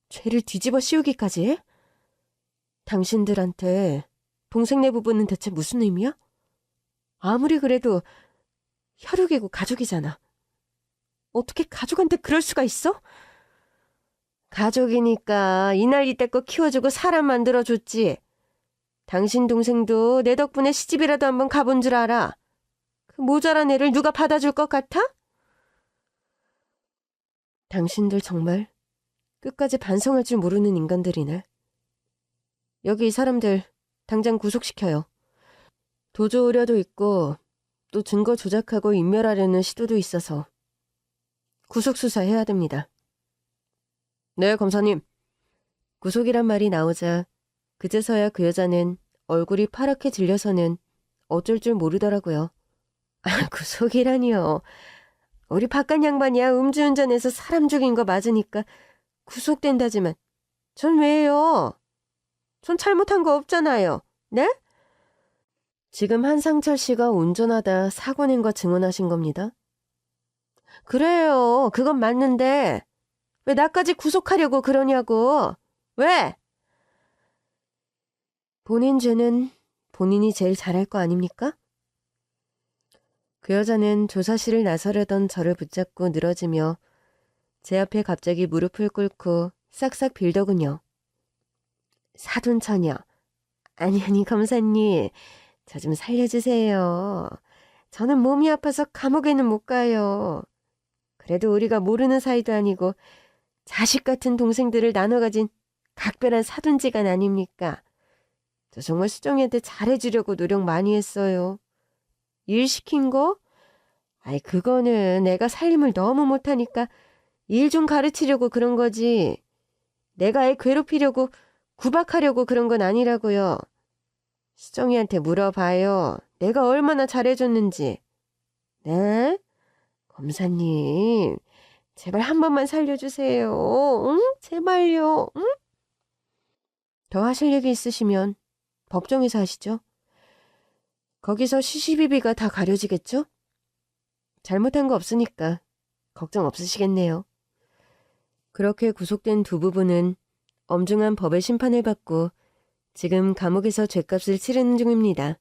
[SPEAKER 1] 죄를 뒤집어 씌우기까지 해? 당신들한테 동생네 부부는 대체 무슨 의미야? 아무리 그래도 혈육이고 가족이잖아. 어떻게 가족한테 그럴 수가 있어? 가족이니까 이날 이때껏 키워주고 사람 만들어줬지. 당신 동생도 내 덕분에 시집이라도 한번 가본 줄 알아. 그 모자란 애를 누가 받아줄 것 같아? 당신들 정말 끝까지 반성할 줄 모르는 인간들이네. 여기 이 사람들 당장 구속시켜요. 도주 우려도 있고 또 증거 조작하고 인멸하려는 시도도 있어서 구속수사해야 됩니다. 네, 검사님. 구속이란 말이 나오자 그제서야 그 여자는 얼굴이 파랗게 질려서는 어쩔 줄 모르더라고요. 구속이라니요. 우리 바깥 양반이야 음주운전해서 사람 죽인 거 맞으니까 구속된다지만 전 왜요? 전 잘못한 거 없잖아요. 네? 지금 한상철 씨가 운전하다 사고 낸 거 증언하신 겁니다. 그래요. 그건 맞는데 왜 나까지 구속하려고 그러냐고. 왜? 본인 죄는 본인이 제일 잘할 거 아닙니까? 그 여자는 조사실을 나서려던 저를 붙잡고 늘어지며 제 앞에 갑자기 무릎을 꿇고 싹싹 빌더군요. 사돈처녀. 아니 검사님. 저 좀 살려주세요. 저는 몸이 아파서 감옥에는 못 가요. 그래도 우리가 모르는 사이도 아니고 자식 같은 동생들을 나눠 가진 각별한 사돈지간 아닙니까? 저 정말 수정이한테 잘해주려고 노력 많이 했어요. 일 시킨 거? 아이 그거는 내가 살림을 너무 못하니까 일 좀 가르치려고 그런 거지. 내가 애 괴롭히려고 구박하려고 그런 건 아니라고요. 수정이한테 물어봐요. 내가 얼마나 잘해줬는지. 네? 검사님, 제발 한 번만 살려주세요. 응? 제발요. 응? 더 하실 얘기 있으시면 법정에서 하시죠. 거기서 시시비비가 다 가려지겠죠? 잘못한 거 없으니까 걱정 없으시겠네요. 그렇게 구속된 두 부부는 엄중한 법의 심판을 받고 지금 감옥에서 죗값을 치르는 중입니다.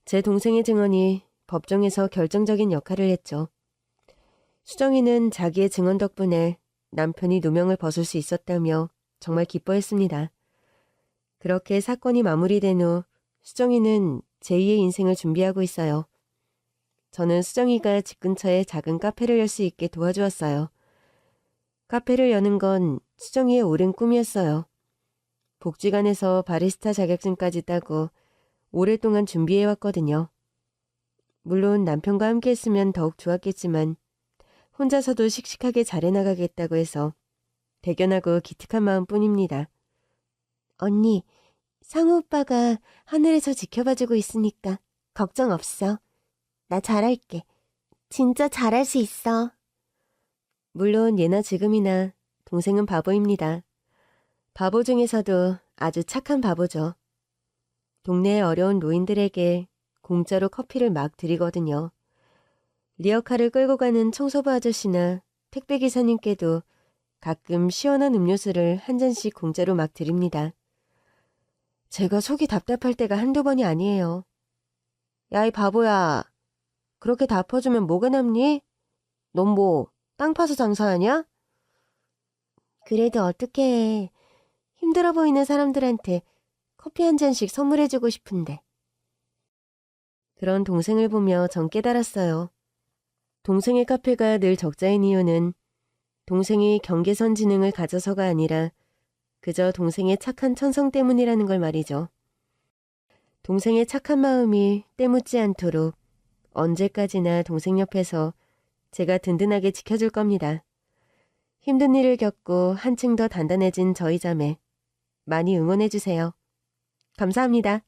[SPEAKER 1] 제 동생의 증언이 법정에서 결정적인 역할을 했죠. 수정이는 자기의 증언 덕분에 남편이 누명을 벗을 수 있었다며 정말 기뻐했습니다. 그렇게 사건이 마무리된 후 수정이는 제2의 인생을 준비하고 있어요. 저는 수정이가 집 근처에 작은 카페를 열 수 있게 도와주었어요. 카페를 여는 건 수정이의 오랜 꿈이었어요. 복지관에서 바리스타 자격증까지 따고 오랫동안 준비해왔거든요. 물론 남편과 함께 했으면 더욱 좋았겠지만 혼자서도 씩씩하게 잘해나가겠다고 해서 대견하고 기특한 마음뿐입니다. 언니, 상우 오빠가 하늘에서 지켜봐주고 있으니까 걱정 없어. 나 잘할게. 진짜 잘할 수 있어. 물론 예나 지금이나 동생은 바보입니다. 바보 중에서도 아주 착한 바보죠. 동네의 어려운 노인들에게 공짜로 커피를 막 드리거든요. 리어카를 끌고 가는 청소부 아저씨나 택배기사님께도 가끔 시원한 음료수를 한 잔씩 공짜로 막 드립니다. 제가 속이 답답할 때가 한두 번이 아니에요. 야, 이 바보야. 그렇게 다 퍼주면 뭐가 남니? 넌 뭐 땅 파서 장사하냐? 그래도 어떻게 해. 힘들어 보이는 사람들한테 커피 한 잔씩 선물해주고 싶은데. 그런 동생을 보며 전 깨달았어요. 동생의 카페가 늘 적자인 이유는 동생이 경계선 지능을 가져서가 아니라 그저 동생의 착한 천성 때문이라는 걸 말이죠. 동생의 착한 마음이 때묻지 않도록 언제까지나 동생 옆에서 제가 든든하게 지켜줄 겁니다. 힘든 일을 겪고 한층 더 단단해진 저희 자매 많이 응원해주세요. 감사합니다.